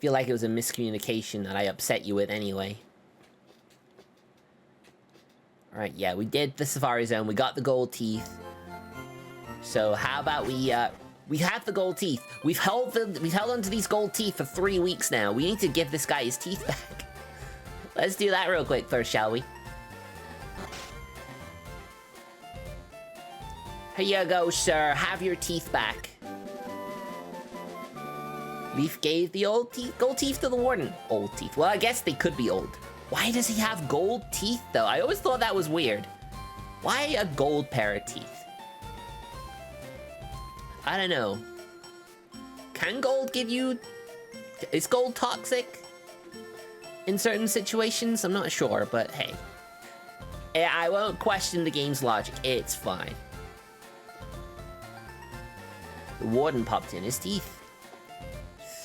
feel like it was a miscommunication that I upset you with anyway. Alright, yeah, we did the Safari Zone. We got the gold teeth. So how about we have the gold teeth. We've held onto these gold teeth for 3 weeks now. We need to give this guy his teeth back. Let's do that real quick first, shall we? Here you go, sir. Have your teeth back. Leaf gave the gold teeth to the warden. Old teeth. Well, I guess they could be old. Why does he have gold teeth, though? I always thought that was weird. Why a gold pair of teeth? I don't know. Can gold give you... Is gold toxic? In certain situations? I'm not sure, but hey. I won't question the game's logic. It's fine. The warden popped in his teeth.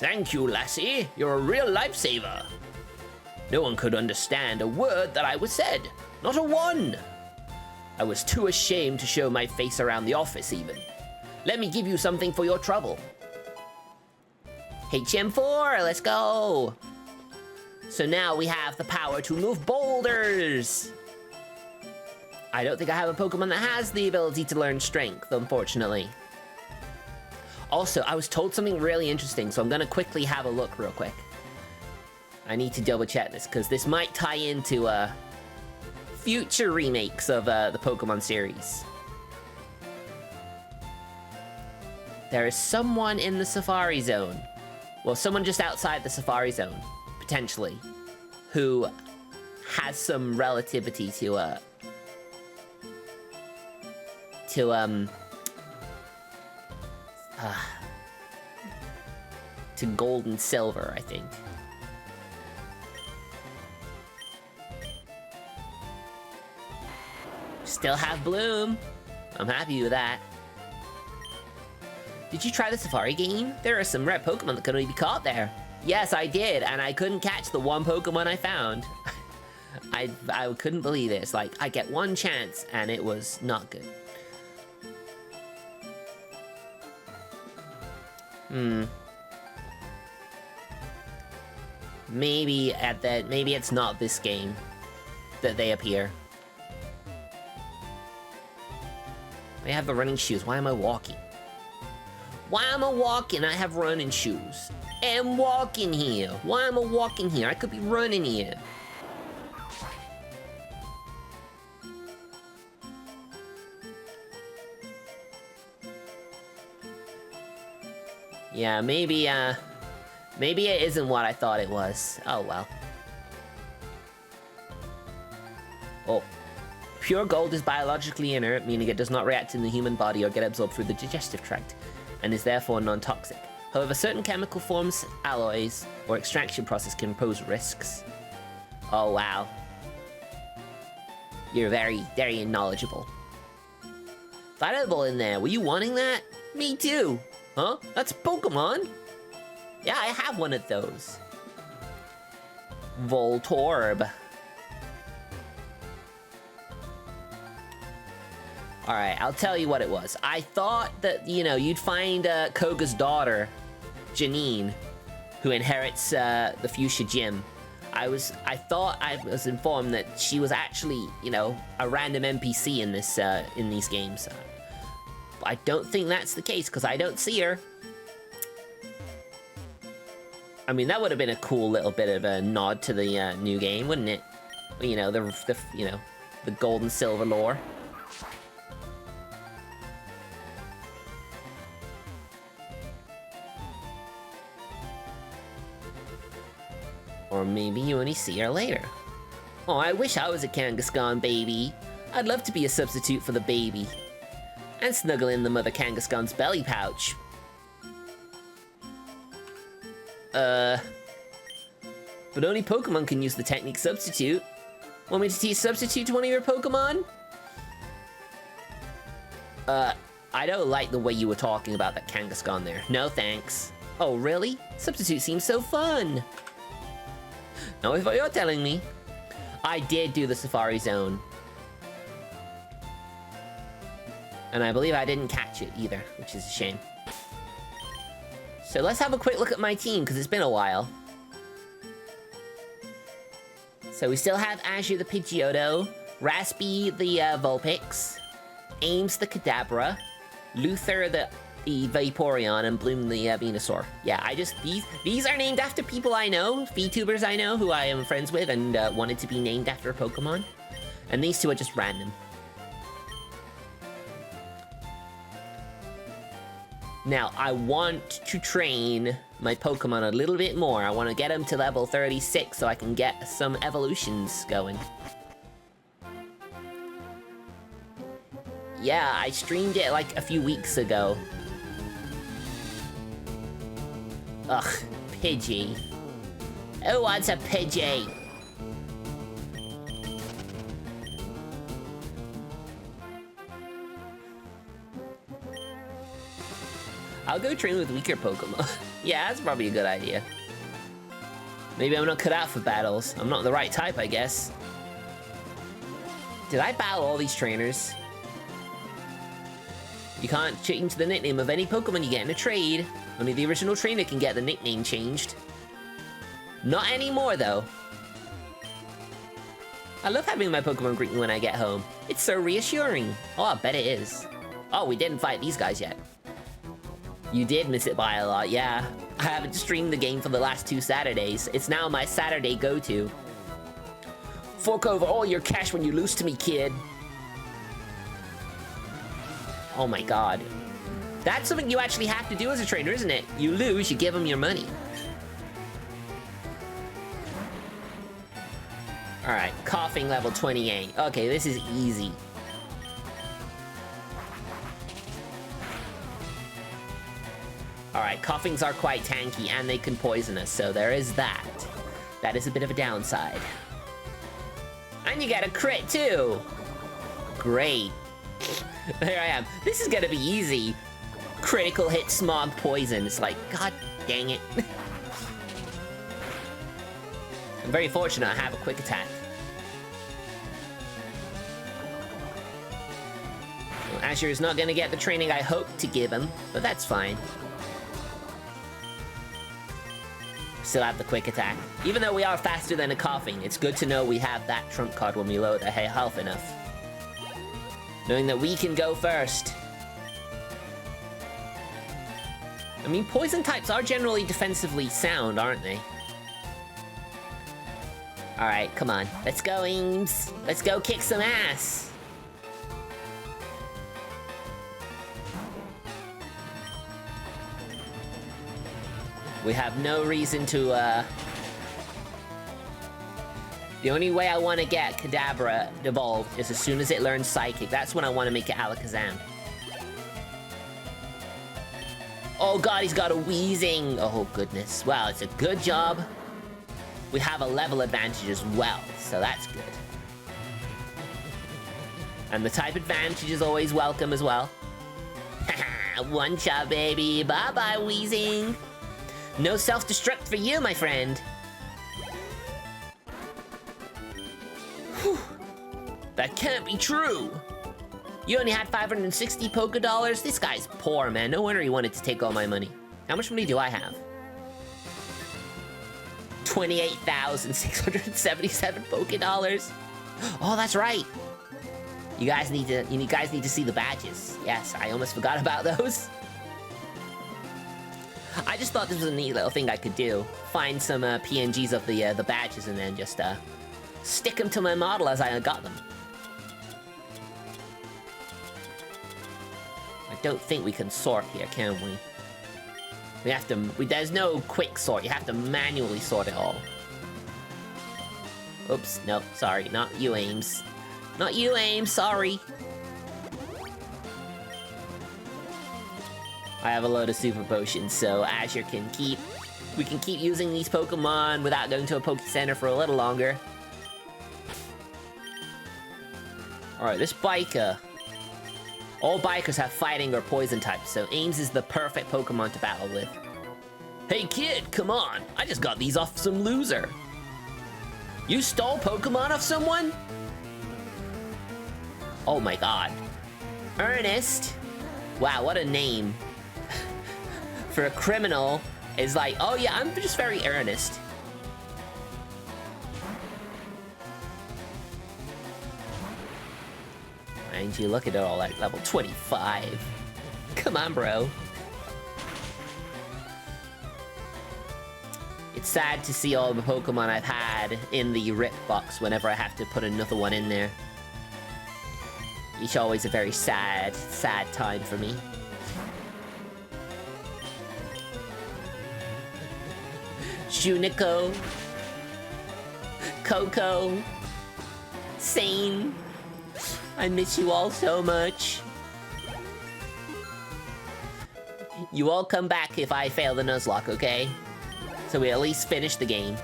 Thank you, lassie. You're a real lifesaver. No one could understand a word that I was said. Not a one. I was too ashamed to show my face around the office, even. Let me give you something for your trouble. HM4, let's go. So now we have the power to move boulders. I don't think I have a Pokemon that has the ability to learn strength, unfortunately. Also, I was told something really interesting, so I'm gonna quickly have a look real quick. I need to double check this, because this might tie into future remakes of the Pokemon series. There is someone in the Safari Zone, well, someone just outside the Safari Zone, potentially, who has some relativity to gold and silver, I think. Still have Bloom. I'm happy with that. Did you try the Safari game? There are some rare Pokemon that couldn't be caught there. Yes, I did, and I couldn't catch the one Pokemon I found. I couldn't believe it. It's like, I get one chance, and it was not good. Maybe it's not this game that they appear. I have the running shoes. Why am I walking? Why am I walking? I have running shoes. I'm walking here. Why am I walking here? I could be running here. Yeah, maybe it isn't what I thought it was. Oh, well. Oh. Pure gold is biologically inert, meaning it does not react in the human body or get absorbed through the digestive tract, and is therefore non-toxic. However, certain chemical forms, alloys, or extraction process can pose risks. Oh, wow. You're very, very knowledgeable. Valuable in there. Were you wanting that? Me too. Huh? That's Pokemon? Yeah, I have one of those. Voltorb. Alright, I'll tell you what it was. I thought that, you know, you'd find Koga's daughter, Janine, who inherits the Fuchsia Gym. I thought I was informed that she was actually, you know, a random NPC in this in these games. I don't think that's the case, because I don't see her. I mean, that would have been a cool little bit of a nod to the new game, wouldn't it? You know, the gold and silver lore. Or maybe you only see her later. Oh, I wish I was a Kangaskhan baby. I'd love to be a substitute for the baby. And snuggle in the mother Kangaskhan's belly pouch. But only Pokemon can use the technique substitute. Want me to teach substitute to one of your Pokemon? I don't like the way you were talking about that Kangaskhan there. No thanks. Oh, really? Substitute seems so fun. Not with what you're telling me. I did do the Safari Zone. And I believe I didn't catch it either, which is a shame. So let's have a quick look at my team, because it's been a while. So we still have Azure the Pidgeotto, Raspy the Vulpix, Ames the Kadabra, Luther the Vaporeon, and Bloom the Venusaur. Yeah, these are named after people I know, VTubers I know, who I am friends with and wanted to be named after a Pokemon. And these two are just random. Now, I want to train my Pokemon a little bit more. I want to get them to level 36 so I can get some evolutions going. Yeah, I streamed it like a few weeks ago. Ugh, Pidgey. Who wants a Pidgey? I'll go train with weaker Pokemon. Yeah, that's probably a good idea. Maybe I'm not cut out for battles. I'm not the right type, I guess. Did I battle all these trainers? You can't change the nickname of any Pokemon you get in a trade. Only the original trainer can get the nickname changed. Not anymore, though. I love having my Pokemon greet me when I get home. It's so reassuring. Oh, I bet it is. Oh, we didn't fight these guys yet. You did miss it by a lot, yeah. I haven't streamed the game for the last 2 Saturdays. It's now my Saturday go-to. Fork over all your cash when you lose to me, kid. Oh my god. That's something you actually have to do as a trainer, isn't it? You lose, you give them your money. Alright, coughing level 28. Okay, this is easy. Alright, coughings are quite tanky and they can poison us, so there is that. That is a bit of a downside. And you get a crit too! Great. There I am. This is gonna be easy. Critical hit smog poison. It's like, god dang it. I'm very fortunate I have a quick attack. Well, Azure is not gonna get the training I hoped to give him, but that's fine. Still have the quick attack. Even though we are faster than a coughing, it's good to know we have that trump card when we load a health enough. Knowing that we can go first. I mean, poison types are generally defensively sound, aren't they? Alright, come on. Let's go, Ames. Let's go kick some ass. We have no reason to, The only way I want to get Kadabra evolved is as soon as it learns Psychic. That's when I want to make it Alakazam. Oh god, he's got a Wheezing! Oh goodness. Well, it's a good job. We have a level advantage as well, so that's good. And the type advantage is always welcome as well. Haha, one shot, baby. Bye-bye, Wheezing. No self-destruct for you, my friend. Whew. That can't be true. You only had 560 Poké Dollars? This guy's poor, man. No wonder he wanted to take all my money. How much money do I have? 28,677 Poké Dollars. Oh, that's right. You guys need to see the badges. Yes, I almost forgot about those. I just thought this was a neat little thing I could do. Find some PNGs of the badges and then just stick them to my model as I got them. I don't think we can sort here, can we? We have to. There's no quick sort. You have to manually sort it all. Oops. No. Sorry. Not you, Ames. Not you, Ames. Sorry. I have a load of super potions, so Azure can keep... We can keep using these Pokemon without going to a Poke Center for a little longer. Alright, this biker. All bikers have fighting or poison types, so Ames is the perfect Pokemon to battle with. Hey kid, come on! I just got these off some loser. You stole Pokemon off someone? Oh my god. Ernest? Wow, what a name. For a criminal, is like, oh yeah, I'm just very earnest. mind you, look at it all at level 25. Come on, bro. It's sad to see all the Pokemon I've had in the rip box whenever I have to put another one in there. It's always a very sad, sad time for me. Juniko, Coco, Sane, I miss you all so much. You all come back if I fail the Nuzlocke, okay? So we at least finish the game.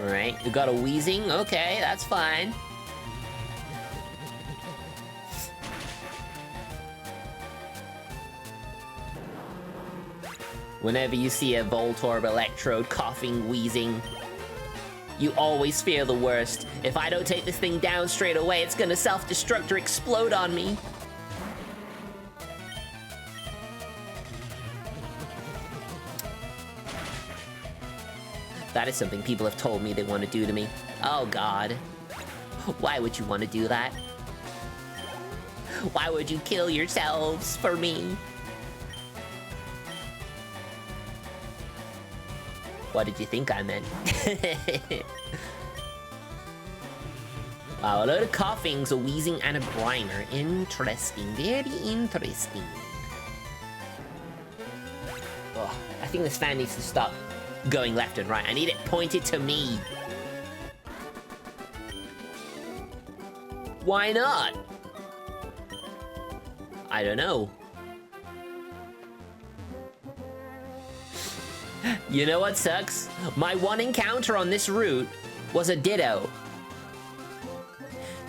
Alright, we got a Weezing, okay, that's fine. Whenever you see a Voltorb, Electrode, coughing, wheezing, you always fear the worst. If I don't take this thing down straight away, it's gonna self-destruct or explode on me. That is something people have told me they want to do to me. Oh god. Why would you want to do that? Why would you kill yourselves for me? What did you think I meant? Wow, a load of coughings, a wheezing, and a Grimer. Interesting, very interesting. Oh, I think this fan needs to stop going left and right. I need it pointed to me. Why not? I don't know. You know what sucks? My one encounter on this route was a Ditto.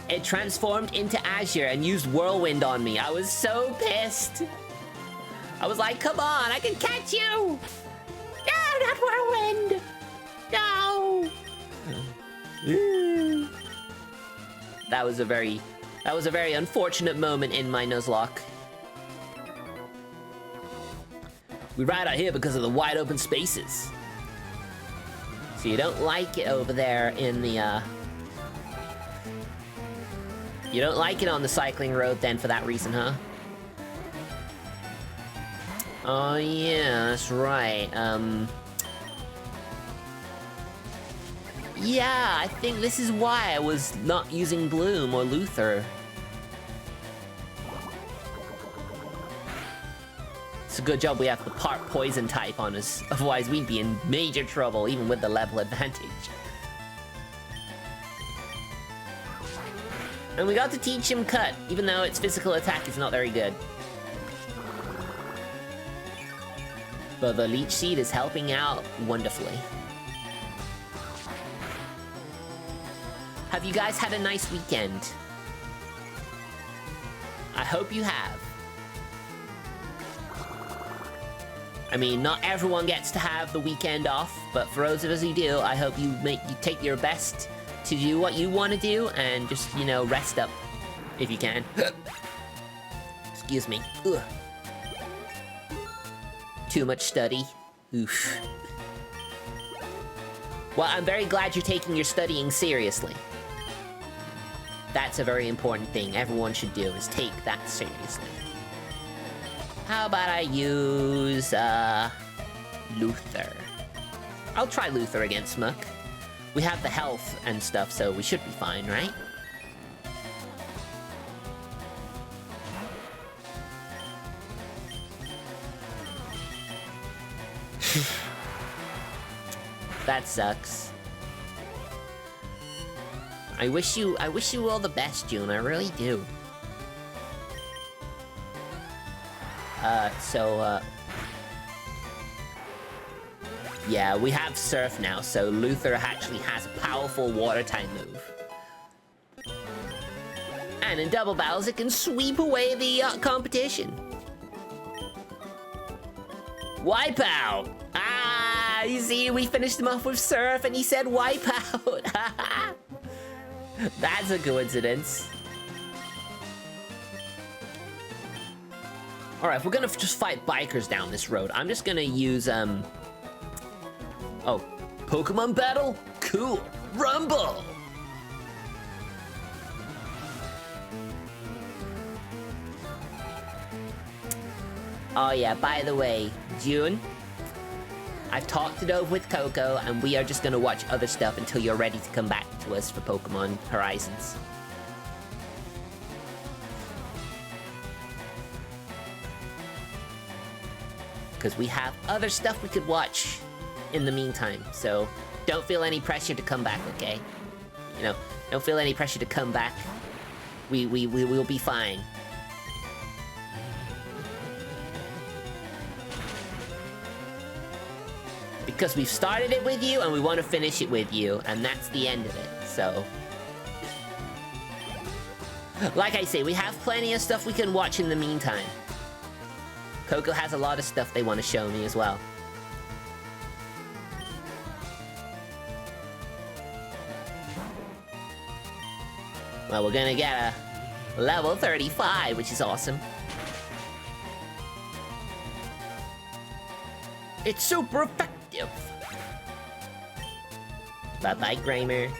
It transformed into Azure and used Whirlwind on me. I was so pissed. I was like, come on, I can catch you! No, not Whirlwind! No! That was a very unfortunate moment in my Nuzlocke. We ride out here because of the wide open spaces. So you don't like it over there in the, you don't like it on the cycling road then for that reason, huh? Oh yeah, that's right, yeah, I think this is why I was not using Bloom or Luther. It's a good job we have the part poison type on us, otherwise we'd be in major trouble even with the level advantage. And we got to teach him Cut, even though its physical attack is not very good. But the Leech Seed is helping out wonderfully. Have you guys had a nice weekend? I hope you have. I mean, not everyone gets to have the weekend off, but for those of us who do, I hope you take your best to do what you want to do and just, you know, rest up if you can. Excuse me. Ugh. Too much study. Oof. Well, I'm very glad you're taking your studying seriously. That's a very important thing everyone should do, is take that seriously. How about I use, Luther? I'll try Luther against Smuck. We have the health and stuff, so we should be fine, right? That sucks. I wish you all the best, June, I really do. Yeah, we have Surf now, so Luther actually has a powerful water type move. And in double battles, it can sweep away the competition. Wipeout! Ah, you see, we finished him off with Surf and he said Wipeout! That's a coincidence. Alright, if we're gonna just fight bikers down this road, I'm just gonna use, oh, Pokemon battle? Cool. Rumble. Oh yeah, by the way, June, I've talked it over with Coco, and we are just gonna watch other stuff until you're ready to come back to us for Pokemon Horizons. Because we have other stuff we could watch in the meantime, so don't feel any pressure to come back, okay? You know, don't feel any pressure to come back. We will be fine. Because we've started it with you, and we want to finish it with you, and that's the end of it, so... Like I say, we have plenty of stuff we can watch in the meantime. Coco has a lot of stuff they want to show me as well. Well, we're gonna get a level 35, which is awesome. It's super effective. Bye-bye, Grimer.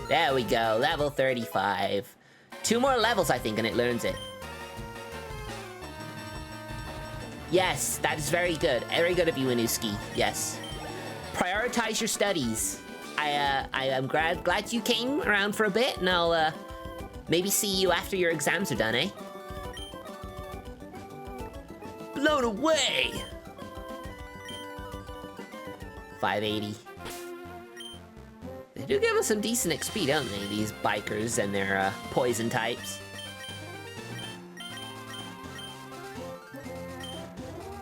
There we go, level 35. 2 more levels, I think, and it learns it. Yes, that is very good. Very good of you, Inuski. Yes. Prioritize your studies. I am glad you came around for a bit, and I'll, maybe see you after your exams are done, eh? Blown away! 580. They do give us some decent XP, don't they? These bikers and their, poison types.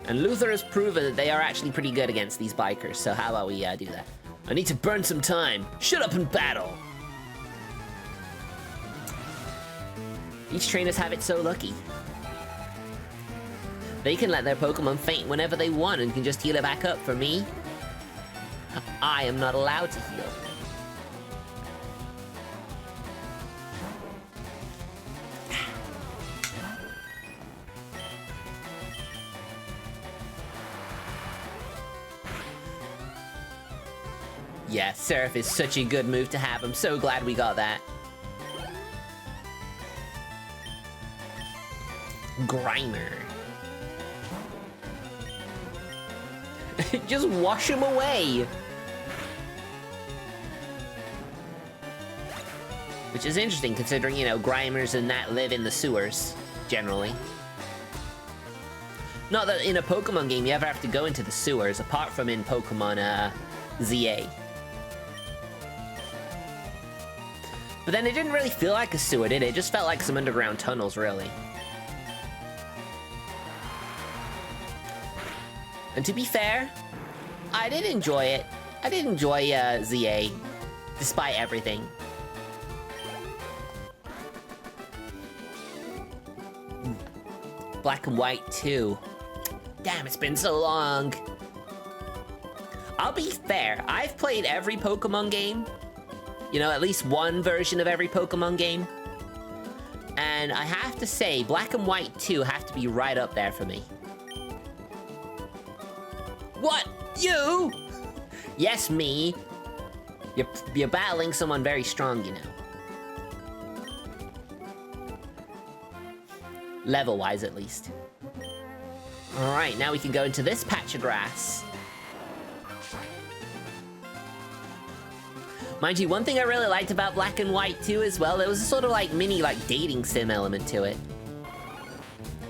And Luther has proven that they are actually pretty good against these bikers, so how about we, do that? I need to burn some time. Shut up and battle! These trainers have it so lucky. They can let their Pokemon faint whenever they want and can just heal it back up. For me, I am not allowed to heal. Yeah, Seraph is such a good move to have. I'm so glad we got that. Grimer. Just wash him away. Which is interesting considering, you know, Grimers and that live in the sewers, generally. Not that in a Pokemon game you ever have to go into the sewers, apart from in Pokemon, ZA. But then it didn't really feel like a sewer, did it? It just felt like some underground tunnels, really. And to be fair, I did enjoy it. I did enjoy ZA, despite everything. Black and White 2. Damn, it's been so long. I'll be fair, I've played every Pokemon game. You know, at least one version of every Pokemon game. And I have to say, Black and White 2 have to be right up there for me. What? You? Yes, me. You're battling someone very strong, you know. Level-wise, at least. Alright, now we can go into this patch of grass. Mind you, one thing I really liked about Black and White 2 as well, there was a sort of like mini like dating sim element to it.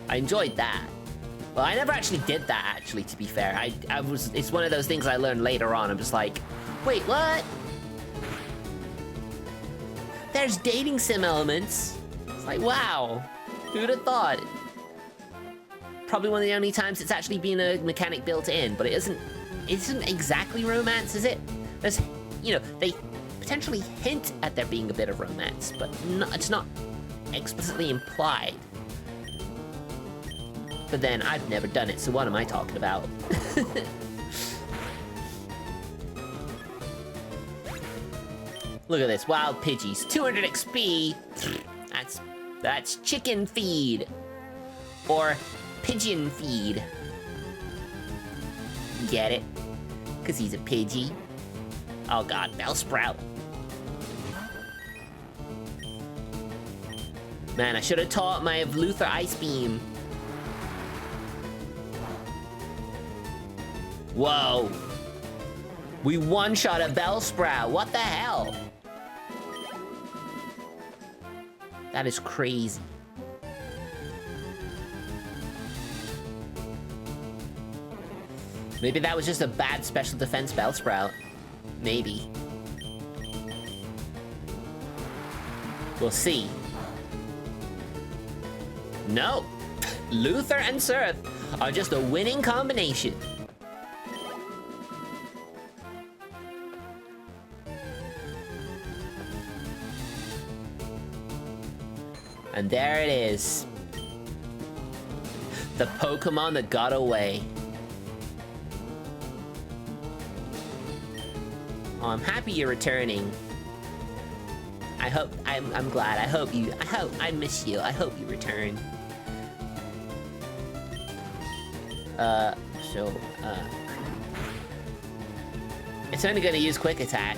I enjoyed that. Well, I never actually did that, actually, to be fair. It's one of those things I learned later on. I'm just like, wait, what? There's dating sim elements. It's like, wow, who'd have thought? Probably one of the only times it's actually been a mechanic built in, but it isn't exactly romance, is it? There's, you know, they potentially hint at there being a bit of romance, but it's not explicitly implied. But then, I've never done it, so what am I talking about? Look at this, Wild Pidgeys, 200 XP! That's chicken feed! Or pigeon feed. Get it? 'Cause he's a Pidgey. Oh god, Bellsprout. Man, I should have taught my Luther Ice Beam. Whoa. We one-shot a Bellsprout. What the hell? That is crazy. Maybe that was just a bad special defense Bellsprout. Maybe. We'll see. No. Luther and Surf are just a winning combination. And there it is. The Pokemon that got away. Oh, I'm happy you're returning. I'm glad. I miss you. I hope you return. It's only gonna use Quick Attack.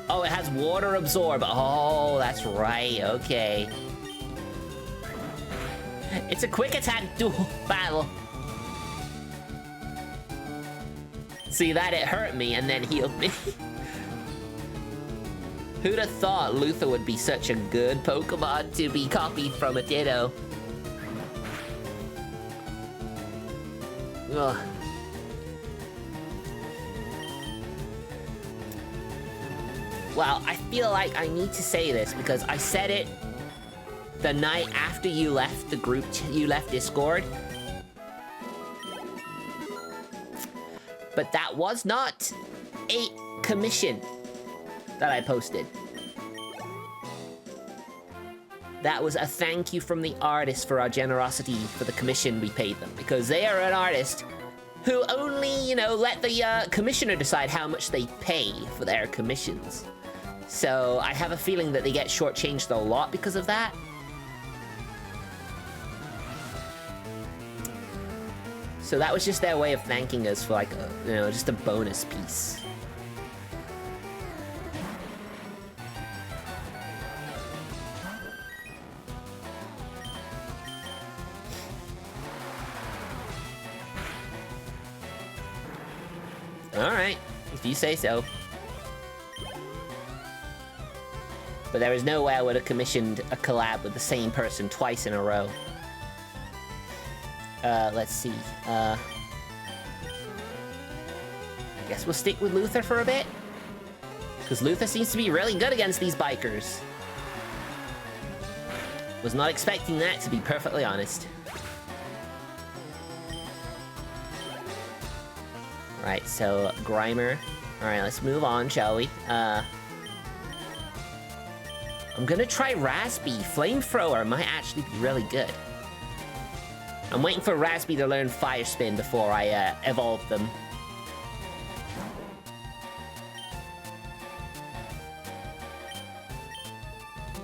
Oh, it has Water Absorb. Oh, that's right. Okay. It's a Quick Attack duel battle. See that? It hurt me and then healed me. Who'd have thought Luther would be such a good Pokemon to be copied from a Ditto? Ugh. Well, I feel like I need to say this because I said it the night after you left the group, you left Discord. But that was not a commission that I posted. That was a thank you from the artist for our generosity for the commission we paid them, because they are an artist who only, you know, let the commissioner decide how much they pay for their commissions. So I have a feeling that they get shortchanged a lot because of that. So that was just their way of thanking us for, like, you know, just a bonus piece. Alright, if you say so. But there is no way I would have commissioned a collab with the same person twice in a row. Let's see. I guess we'll stick with Luther for a bit. Because Luther seems to be really good against these bikers. Was not expecting that, to be perfectly honest. Right, so Grimer. Alright, let's move on, shall we? I'm gonna try Raspy. Flamethrower might actually be really good. I'm waiting for Raspy to learn Fire Spin before I evolve them.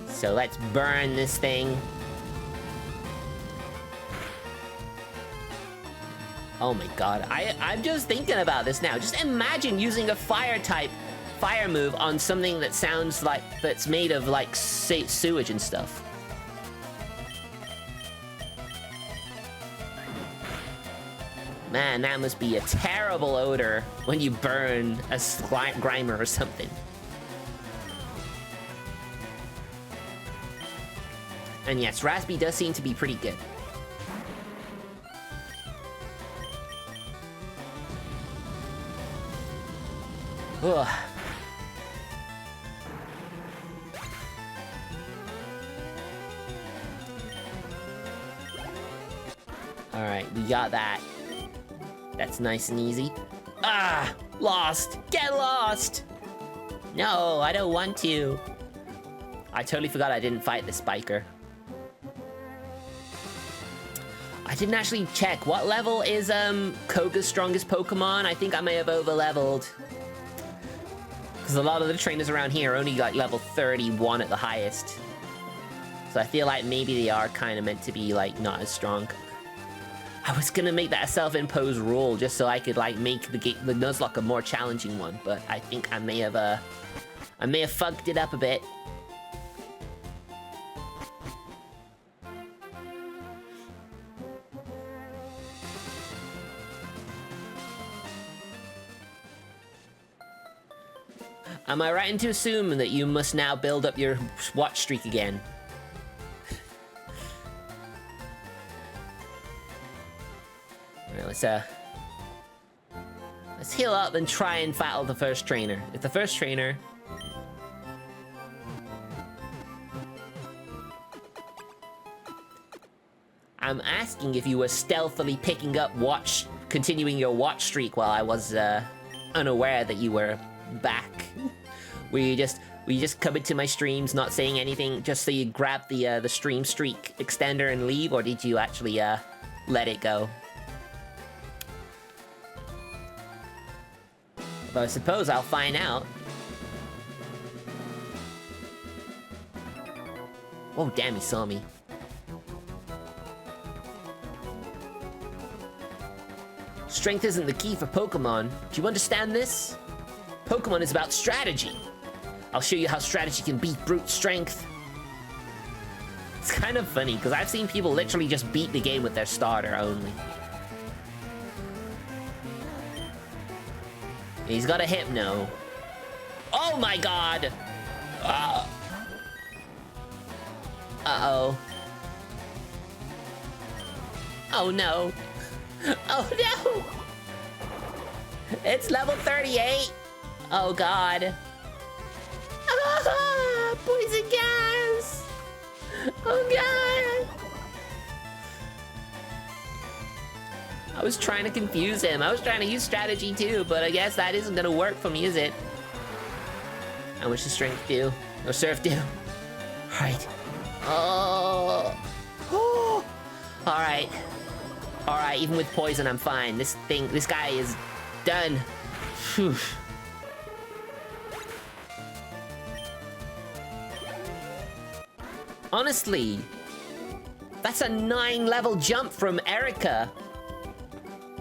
So let's burn this thing. Oh my god, I'm just thinking about this now. Just imagine using a fire type fire move on something that sounds like, that's made of like sewage and stuff. Man, that must be a terrible odor when you burn a Grimer or something. And yes, Raspy does seem to be pretty good. Ugh. Alright, we got that. That's nice and easy. Ah! Lost! Get lost! No, I don't want to. I totally forgot I didn't fight the Spiker. I didn't actually check. What level is Koga's strongest Pokemon? I think I may have over-leveled. Because a lot of the trainers around here are only like level 31 at the highest. So I feel like maybe they are kind of meant to be like not as strong. I was gonna make that a self-imposed rule just so I could like make the Nuzlocke a more challenging one, but I think I may have fucked it up a bit. Am I right to assume that you must now build up your watch streak again? Alright, let's heal up and try and battle the first trainer. If the first trainer... I'm asking if you were stealthily picking up continuing your watch streak while I was unaware that you were back. Were you just come into my streams not saying anything just so you grab the stream streak extender and leave, or did you actually let it go? But I suppose I'll find out. Oh damn, he saw me. Strength isn't the key for Pokemon. Do you understand this? Pokemon is about strategy. I'll show you how strategy can beat brute strength. It's kind of funny, because I've seen people literally just beat the game with their starter only. He's got a Hypno. Oh my god! Uh-oh. Oh no. Oh no! It's level 38! Oh god. Ah, poison gas! Oh god! I was trying to confuse him. I was trying to use strategy too, but I guess that isn't gonna work for me, is it? How much does strength do? Or surf do? Alright. Oh. Oh. Alright. Alright, even with poison, I'm fine. This guy is done. Whew. Honestly, that's a 9-level jump from Erica.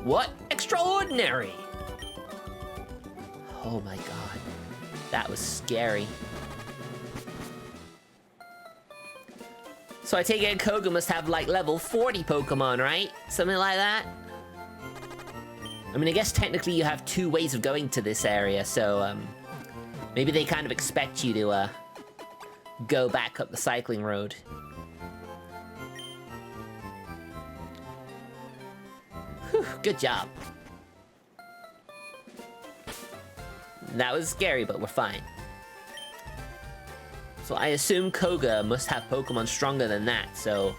What? Extraordinary! Oh my god. That was scary. So I take it Koga must have like level 40 Pokemon, right? Something like that? I mean, I guess technically you have 2 ways of going to this area, so maybe they kind of expect you to go back up the cycling road. Whew, good job. That was scary, but we're fine. So I assume Koga must have Pokemon stronger than that, so...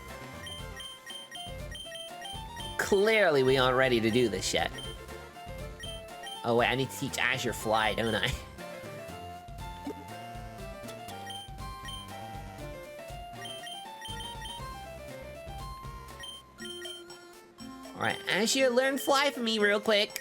Clearly we aren't ready to do this yet. Oh wait, I need to teach Azure Fly, don't I? Alright, Azure, learn Fly for me real quick.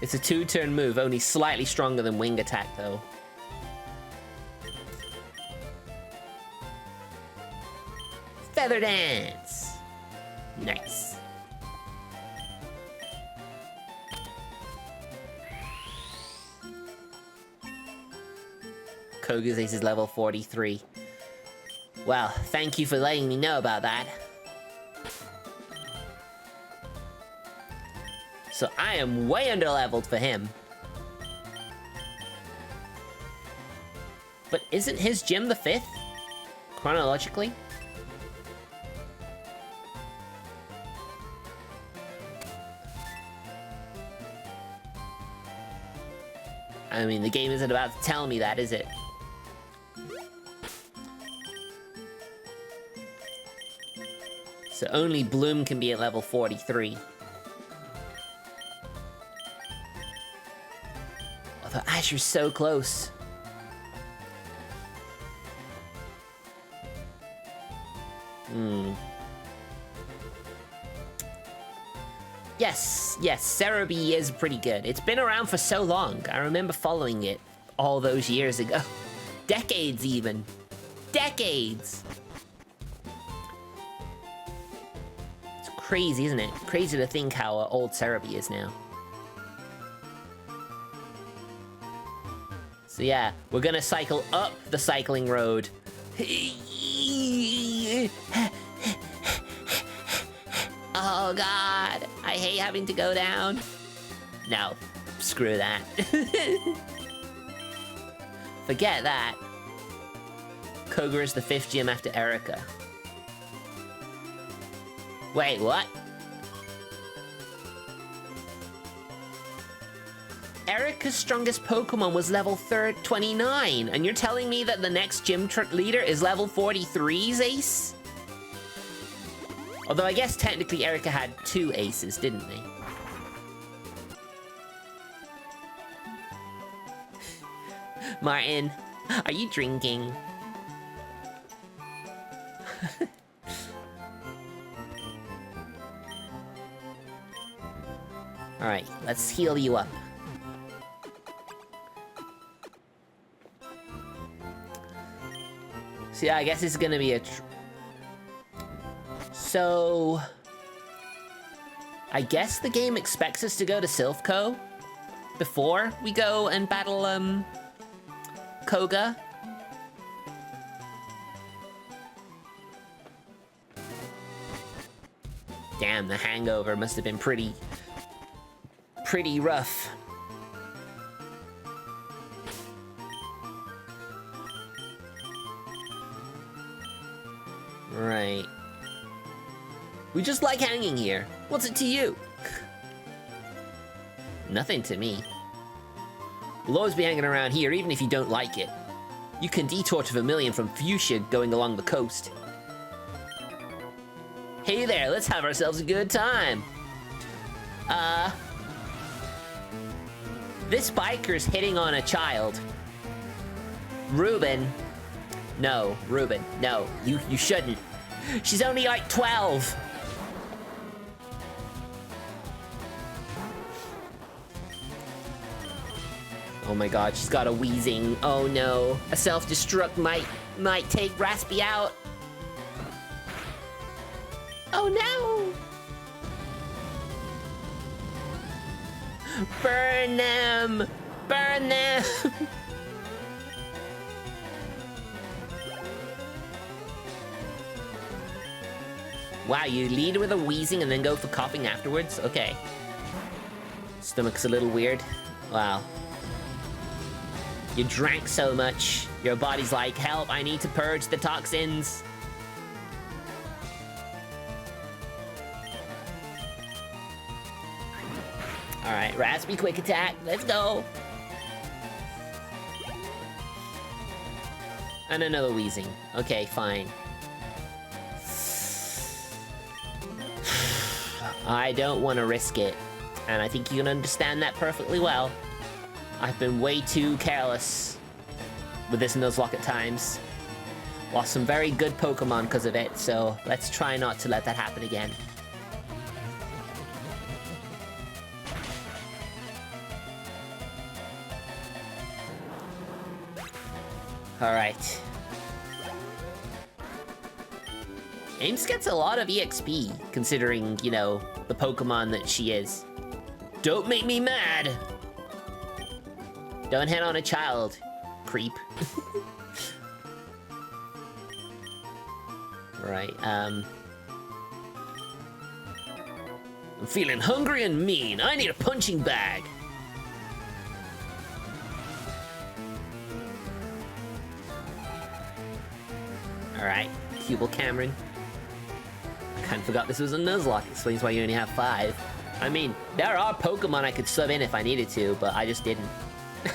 It's a 2-turn move, only slightly stronger than Wing Attack, though. Feather Dance! Nice. Koga's Ace is level 43. Well, thank you for letting me know about that. So I am way underleveled for him. But isn't his gym the 5th? Chronologically? I mean, the game isn't about to tell me that, is it? So only Bloom can be at level 43. Although Azure's so close. Yeah, yes, Cerebi is pretty good. It's been around for so long. I remember following it all those years ago. Decades, even. Decades! It's crazy, isn't it? Crazy to think how old Cerebi is now. So yeah, we're gonna cycle up the cycling road. Oh god, I hate having to go down. No, screw that. Forget that. Koga is the 5th gym after Erica. Wait, what? Erica's strongest Pokemon was level 29, and you're telling me that the next gym leader is level 43's ace? Although I guess technically Erica had 2 aces, didn't they? Martin, are you drinking? Alright, let's heal you up. So yeah, I guess it's gonna be a... So... I guess the game expects us to go to SILPH CO before we go and battle, Koga. Damn, the hangover must have been pretty rough. Right. We just like hanging here. What's it to you? Nothing to me. We'll always be hanging around here, even if you don't like it. You can detour to Vermilion from Fuchsia going along the coast. Hey there, let's have ourselves a good time. This biker's hitting on a child. Ruben. No, Ruben, no, you shouldn't. She's only like 12. Oh my god, she's got a wheezing. Oh no, a self-destruct might take Raspy out. Oh no! Burn them! Burn them! Wow, you lead with a wheezing and then go for coughing afterwards? Okay. Stomach's a little weird. Wow. You drank so much, your body's like, help, I need to purge the toxins. Alright, Raspy quick attack, let's go. And another wheezing. Okay, fine. I don't want to risk it, and I think you can understand that perfectly well. I've been way too careless with this Nuzlocke at times. Lost some very good Pokemon because of it, so let's try not to let that happen again. Alright. Ames gets a lot of EXP, considering, you know, the Pokemon that she is. Don't make me mad! Don't hit on a child, creep. Right, I'm feeling hungry and mean. I need a punching bag. Alright, Cubal Cameron. I kinda forgot this was a Nuzlocke. Explains why you only have 5. I mean, there are Pokemon I could sub in if I needed to, but I just didn't.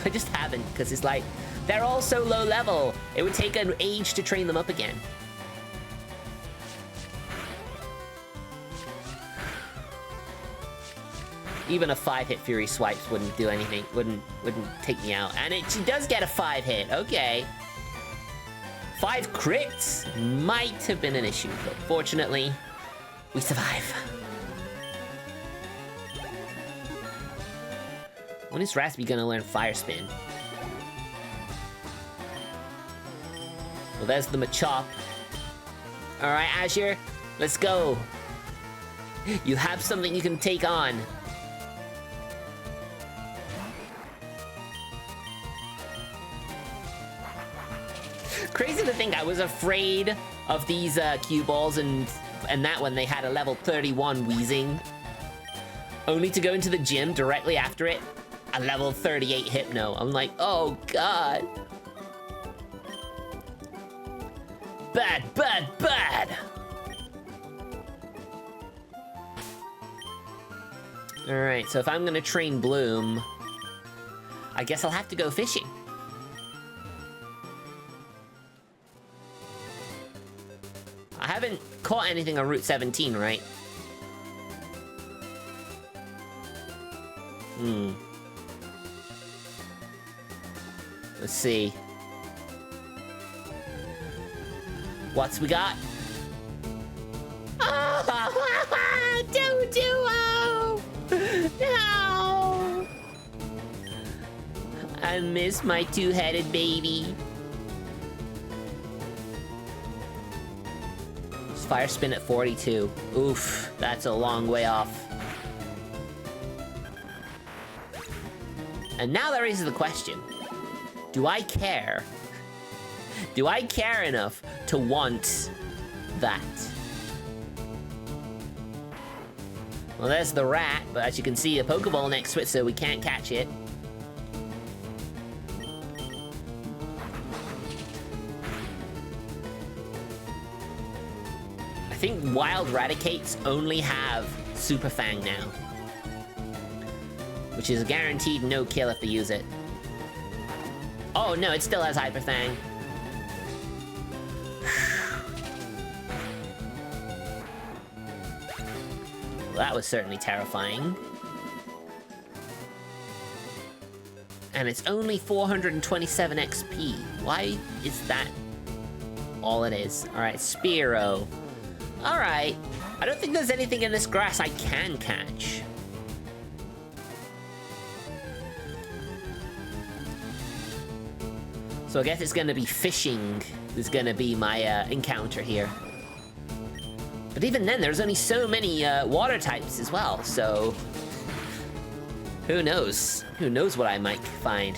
I just haven't, because it's like, they're all so low level. It would take an age to train them up again. Even a 5-hit Fury Swipes wouldn't do anything, wouldn't take me out. And she does get a 5-hit, okay. 5 crits might have been an issue, but fortunately, we survive. When is Raspy gonna learn Fire Spin? Well, there's the Machop. Alright, Azure, let's go. You have something you can take on. Crazy to think I was afraid of these cue balls and that when they had a level 31 Wheezing. Only to go into the gym directly after it, a level 38 Hypno. I'm like, oh god. Bad, bad, bad! Alright, so if I'm gonna train Bloom, I guess I'll have to go fishing. I haven't caught anything on Route 17, right? Let's see. What's we got? Oh, Doduo! No! I miss my two-headed baby. Fire Spin at 42. Oof, that's a long way off. And now that raises the question. Do I care? Do I care enough to want that? Well, there's the rat, but as you can see, a Pokeball next to it, so we can't catch it. I think Wild Raticates only have Super Fang now, which is a guaranteed no kill if they use it. Oh no, it still has Hyper Fang. Well, that was certainly terrifying. And it's only 427 XP. Why is that all it is? Alright, Spearow. Alright. I don't think there's anything in this grass I can catch. So I guess it's gonna be fishing is gonna be my encounter here. But even then, there's only so many water types as well, so... Who knows? Who knows what I might find?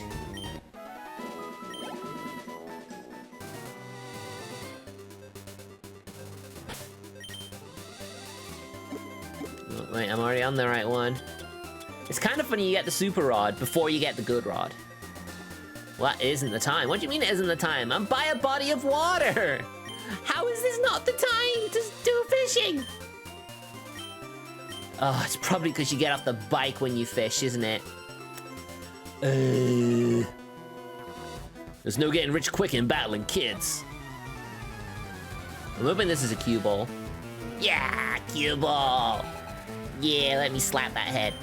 Oh, wait, I'm already on the right one. It's kind of funny you get the Super Rod before you get the Good Rod. What isn't the time? What do you mean it isn't the time? I'm by a body of water! How is this not the time to do fishing? Oh, it's probably because you get off the bike when you fish, isn't it? There's no getting rich quick in battling kids. I'm hoping this is a cue ball. Yeah, cue ball! Yeah, let me slap that head.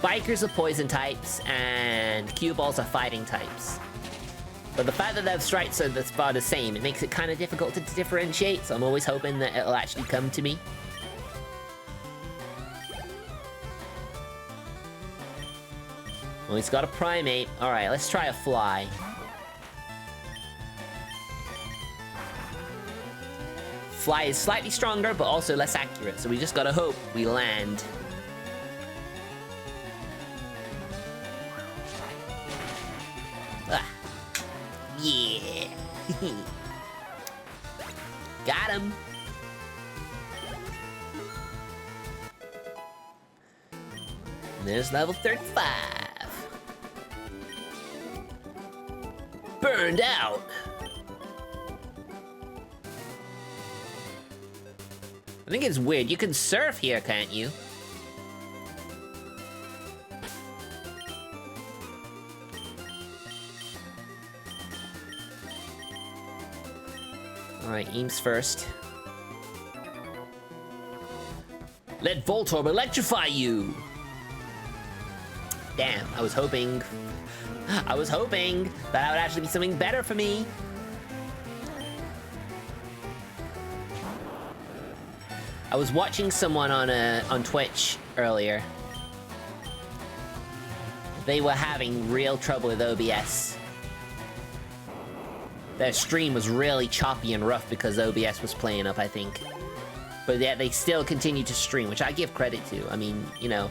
Bikers are poison types, and cue balls are fighting types. But the fact that their strikes are about the same, it makes it kind of difficult to differentiate, so I'm always hoping that it'll actually come to me. Well, he's got a Primate. Alright, let's try a Fly. Fly is slightly stronger, but also less accurate, so we just gotta hope we land. Ah. Yeah. Got him. And there's level 35. Burned out. I think it's weird. You can surf here, can't you? Alright, Eames first. Let Voltorb electrify you! Damn, I was hoping that that would actually be something better for me. I was watching someone on Twitch earlier. They were having real trouble with OBS. Their stream was really choppy and rough because OBS was playing up, I think. But yeah, they still continued to stream, which I give credit to. I mean, you know,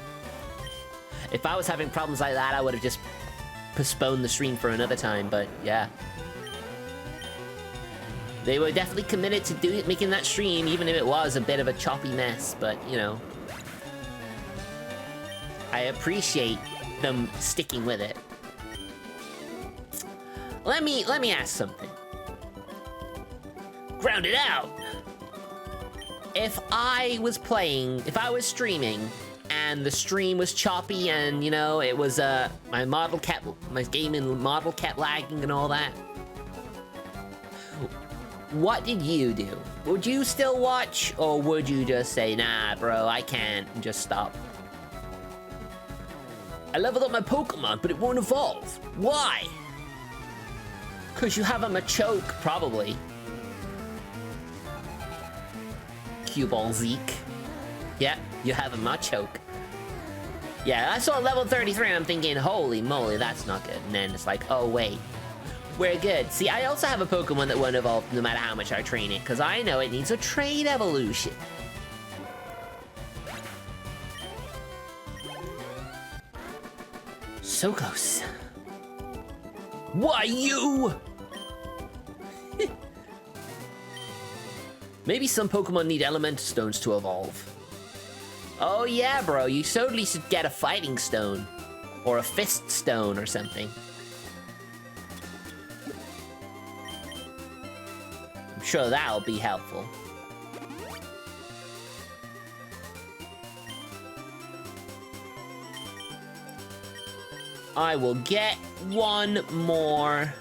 if I was having problems like that, I would have just postponed the stream for another time, but yeah. They were definitely committed to making that stream, even if it was a bit of a choppy mess, but, you know. I appreciate them sticking with it. Let me ask something. Ground it out! If I was streaming, and the stream was choppy, and, you know, it was, my gaming model kept lagging and all that, what did you do? Would you still watch, or would you just say, nah, bro, I can't, and just stop? I leveled up my Pokemon, but it won't evolve. Why? Because you have a Machoke, probably. Cue-ball Zeke. Yeah, you have a Machoke. Yeah, I saw level 33 and I'm thinking, holy moly, that's not good. And then it's like, oh wait, we're good. See, I also have a Pokemon that won't evolve no matter how much I train it, because I know it needs a trade evolution. So close. Why you? Maybe some Pokemon need Elemental Stones to evolve. Oh yeah, bro, you totally should get a Fighting Stone. Or a Fist Stone or something. I'm sure that'll be helpful. I will get one more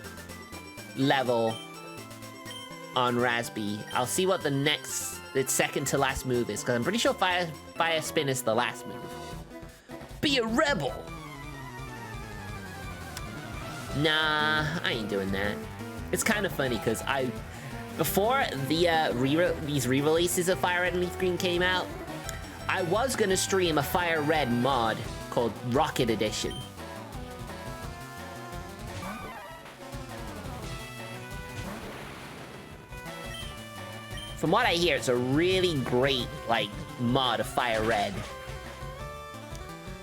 level on Raspy. I'll see what the second to last move is, because I'm pretty sure Fire Spin is the last move. Be a rebel! Nah, I ain't doing that. It's kind of funny, because before these re-releases of Fire Red and Leaf Green came out, I was gonna stream a Fire Red mod called Rocket Edition. From what I hear, it's a really great, like, mod of Fire Red.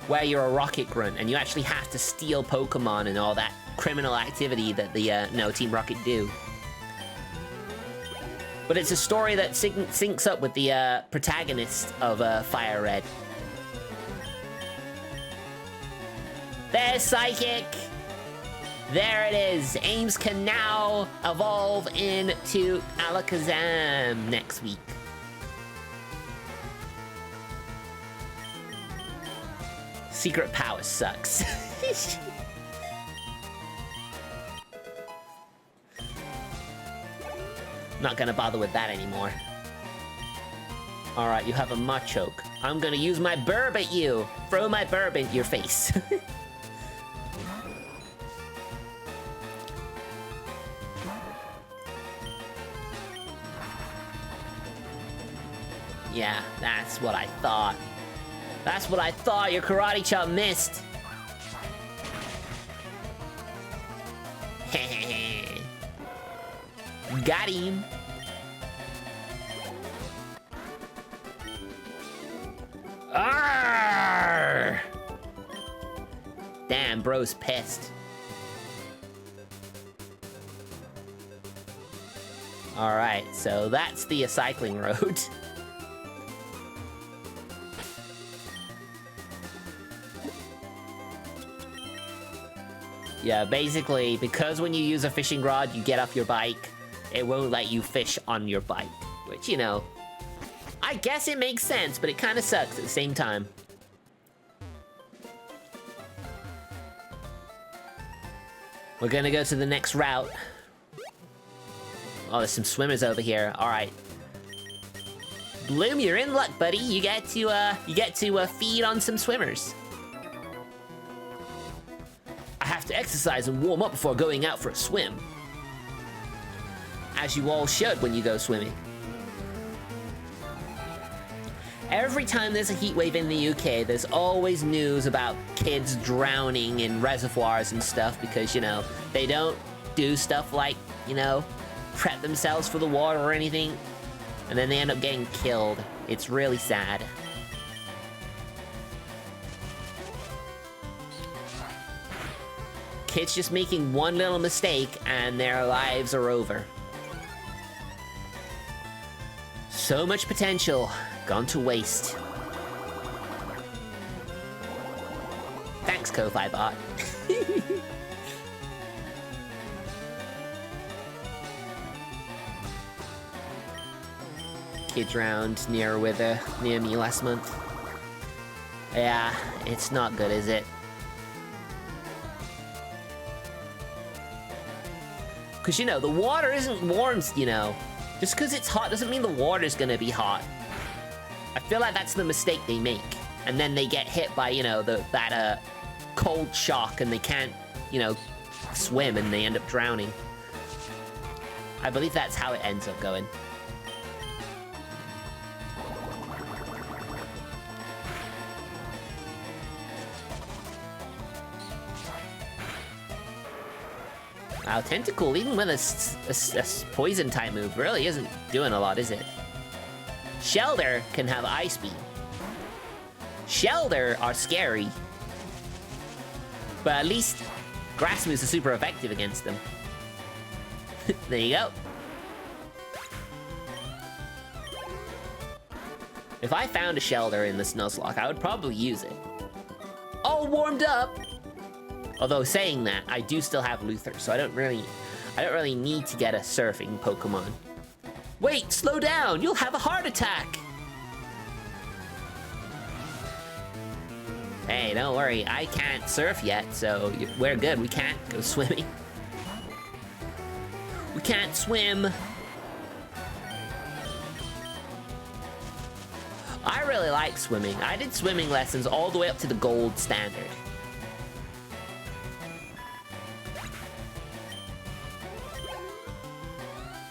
Where you're a rocket grunt, and you actually have to steal Pokemon and all that criminal activity that the, Team Rocket do. But it's a story that syncs up with the, protagonist of, Fire Red. There's Psychic! There it is! Ames can now evolve into Alakazam next week. Secret power sucks. Not gonna bother with that anymore. Alright, you have a Machoke. I'm gonna use my burb at you! Throw my burb into your face. Yeah, that's what I thought. That's what I thought, your karate chop missed. Got him. Arrgh! Damn, bro's pissed. Alright, so that's the cycling road. Yeah, basically, because when you use a fishing rod, you get off your bike, it won't let you fish on your bike. Which, you know, I guess it makes sense, but it kind of sucks at the same time. We're gonna go to the next route. Oh, there's some swimmers over here. All right. Bloom, you're in luck, buddy. You get to feed on some swimmers. I have to exercise and warm up before going out for a swim. As you all should when you go swimming. Every time there's a heat wave in the UK, there's always news about kids drowning in reservoirs and stuff because, you know, they don't do stuff like, you know, prep themselves for the water or anything, and then they end up getting killed. It's really sad. Kids just making one little mistake and their lives are over. So much potential gone to waste. Thanks, Ko-Fi bot. Kid drowned near me last month. Yeah, it's not good, is it? Because, you know, the water isn't warm, you know. Just because it's hot doesn't mean the water's gonna be hot. I feel like that's the mistake they make. And then they get hit by, you know, that cold shock and they can't, you know, swim and they end up drowning. I believe that's how it ends up going. Wow, Tentacle, even with a poison type move, really isn't doing a lot, is it? Shelter can have Ice Beam. Shelter are scary. But at least Grass moves are super effective against them. There you go. If I found a Shelter in this Nuzlocke, I would probably use it. All warmed up! Although saying that, I do still have Luther, so I don't really need to get a surfing Pokemon. Wait, slow down! You'll have a heart attack! Hey, don't worry, I can't surf yet, so we're good. We can't go swimming. We can't swim. I really like swimming. I did swimming lessons all the way up to the gold standard.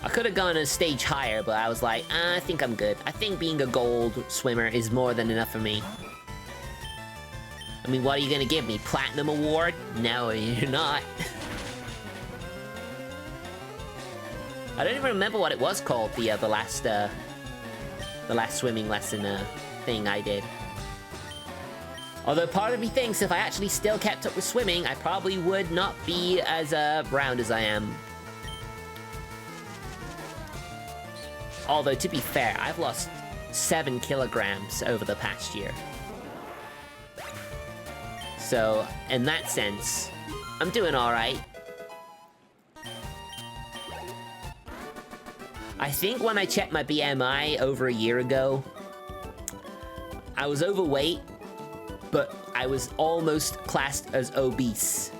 I could have gone a stage higher, but I was like, I think I'm good. I think being a gold swimmer is more than enough for me. I mean, what are you gonna give me? Platinum award? No, you're not. I don't even remember what it was called, the last swimming lesson thing I did. Although part of me thinks if I actually still kept up with swimming, I probably would not be as round as I am. Although, to be fair, I've lost 7 kilograms over the past year. So, in that sense, I'm doing alright. I think when I checked my BMI over a year ago, I was overweight, but I was almost classed as obese.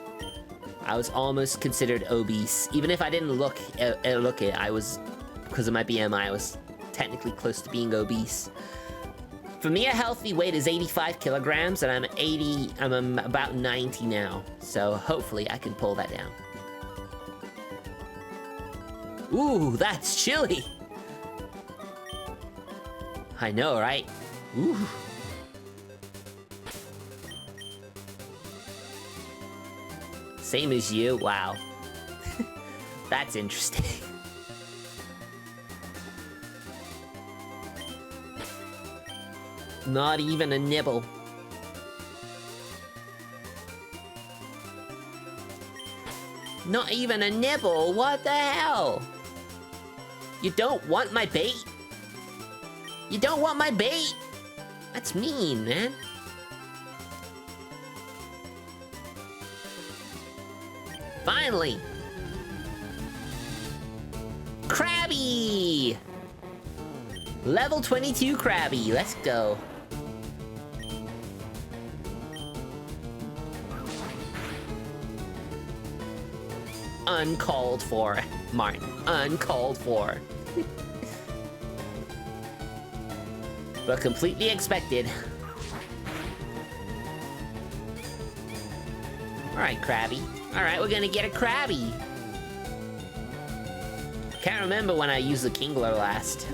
I was almost considered obese. Even if I didn't look it, I was... Because of my BMI, I was technically close to being obese. For me, a healthy weight is 85 kilograms, and I'm about 90 now. So hopefully I can pull that down. Ooh, that's chilly! I know, right? Ooh. Same as you? Wow. That's interesting. Not even a nibble. Not even a nibble? What the hell? You don't want my bait? You don't want my bait? That's mean, man. Finally! Krabby! Level 22 Krabby, let's go. Uncalled for, Martin. Uncalled for. But completely expected. Alright, Krabby. Alright, we're gonna get a Krabby. Can't remember when I used the Kingler last.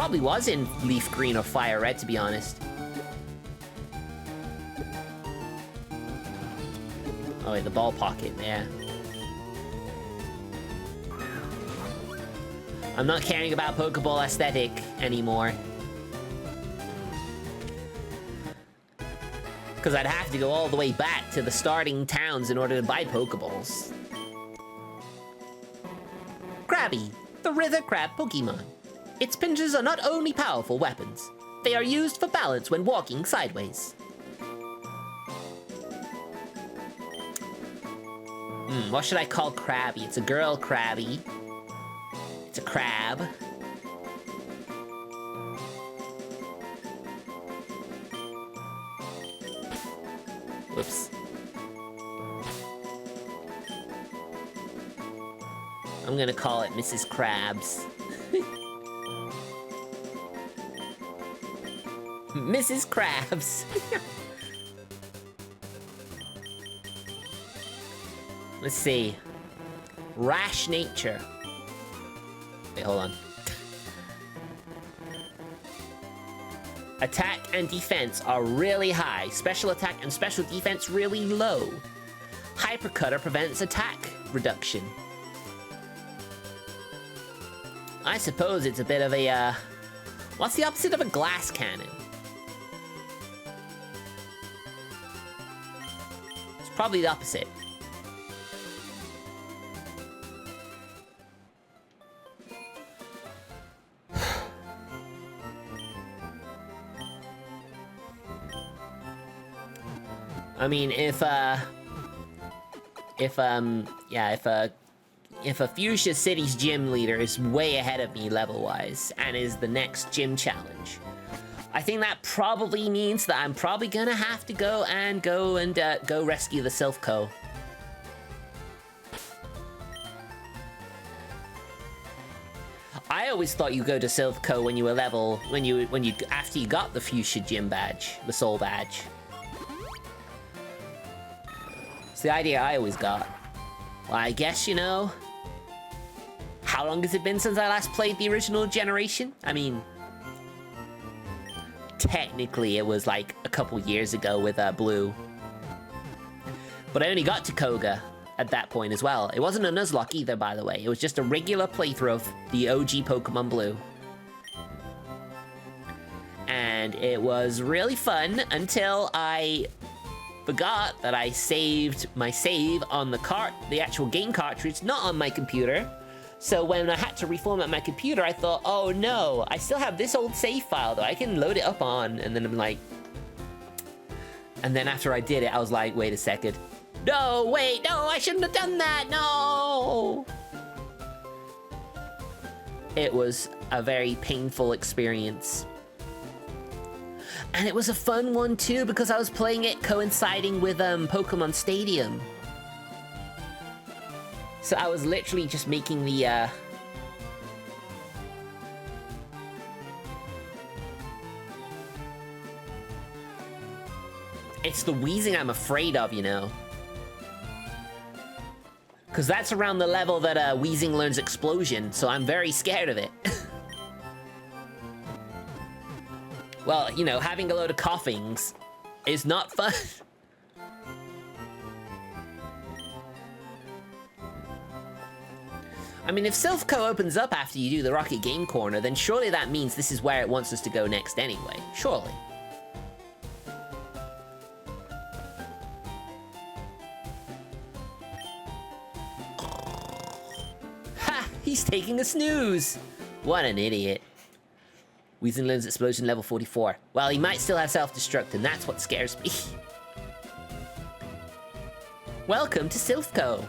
probably was in Leaf Green or Fire Red, to be honest. Oh wait, the ball pocket, yeah. I'm not caring about Pokeball aesthetic anymore. Because I'd have to go all the way back to the starting towns in order to buy Pokeballs. Krabby, the River Crab Pokemon. Its pincers are not only powerful weapons, they are used for balance when walking sideways. What should I call Krabby? It's a girl Krabby. It's a crab. Whoops. I'm gonna call it Mrs. Krabs. Mrs. Krabs. Let's see. Rash nature. Wait, hold on. Attack and defense are really high. Special attack and special defense really low. Hypercutter prevents attack reduction. I suppose it's a bit of a, what's the opposite of a glass cannon? It's probably the opposite. I mean, if a Fuchsia City's gym leader is way ahead of me level-wise and is the next gym challenge, I think that probably means that I'm probably gonna have to go rescue the SILPH CO. I always thought you go to SILPH CO when you were after you got the Fuchsia gym badge, the soul badge. It's the idea I always got. Well, I guess, you know, how long has it been since I last played the original generation? I mean, technically it was like a couple years ago with Blue. But I only got to Koga at that point as well. It wasn't a Nuzlocke either, by the way. It was just a regular playthrough of the OG Pokemon Blue. And it was really fun until I forgot that I saved my save on the actual game cartridge, not on my computer. So when I had to reformat my computer, I thought, oh no, I still have this old save file though. I can load it up on, and then I'm like... And then after I did it, I was like, wait a second. No, wait, no, I shouldn't have done that, no! It was a very painful experience. And it was a fun one too, because I was playing it coinciding with Pokemon Stadium. So I was literally just making the It's the wheezing I'm afraid of, you know. Because that's around the level that wheezing learns explosion, so I'm very scared of it. Well, you know, having a load of coughings is not fun. I mean, if SILPH CO opens up after you do the Rocket Game Corner, then surely that means this is where it wants us to go next anyway. Surely. Ha! He's taking a snooze! What an idiot. Weezing learns explosion level 44. Well, he might still have self-destruct, and that's what scares me. Welcome to SILPH CO,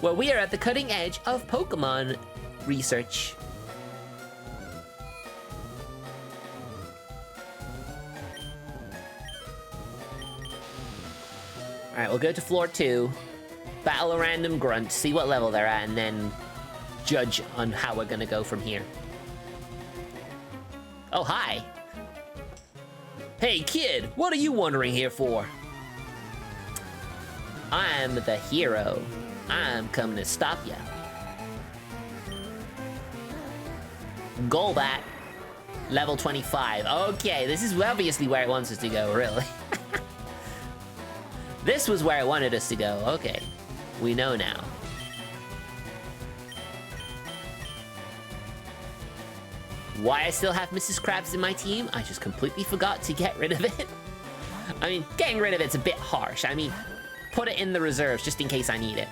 where we are at the cutting edge of Pokemon research. Alright, we'll go to floor 2, battle a random grunt, see what level they're at, and then judge on how we're gonna go from here. Oh, hi. Hey, kid, what are you wandering here for? I'm the hero. I'm coming to stop ya. Golbat. Level 25. Okay, this is obviously where it wants us to go, really. This was where it wanted us to go. Okay, we know now. Why I still have Mrs. Krabs in my team? I just completely forgot to get rid of it. I mean, getting rid of it's a bit harsh. I mean, put it in the reserves just in case I need it.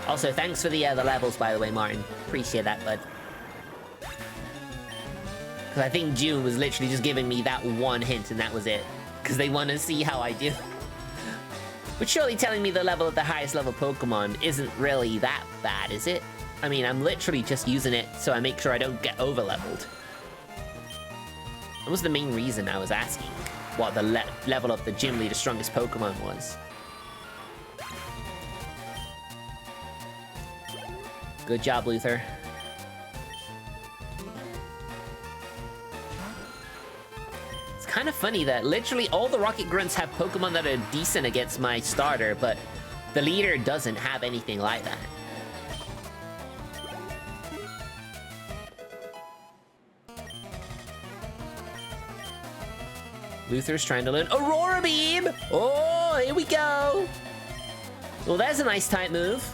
Also, thanks for the levels, by the way, Martin. Appreciate that, bud. Because I think June was literally just giving me that one hint, and that was it. Because they want to see how I do. But surely telling me the level of the highest level Pokemon isn't really that bad, is it? I mean, I'm literally just using it so I make sure I don't get over-leveled. That was the main reason I was asking what the level of the gym leader strongest Pokemon was. Good job, Luther. It's kind of funny that literally all the Rocket Grunts have Pokemon that are decent against my starter, but the leader doesn't have anything like that. Luther's trying to learn Aurora Beam! Oh, here we go! Well, there's a nice type move.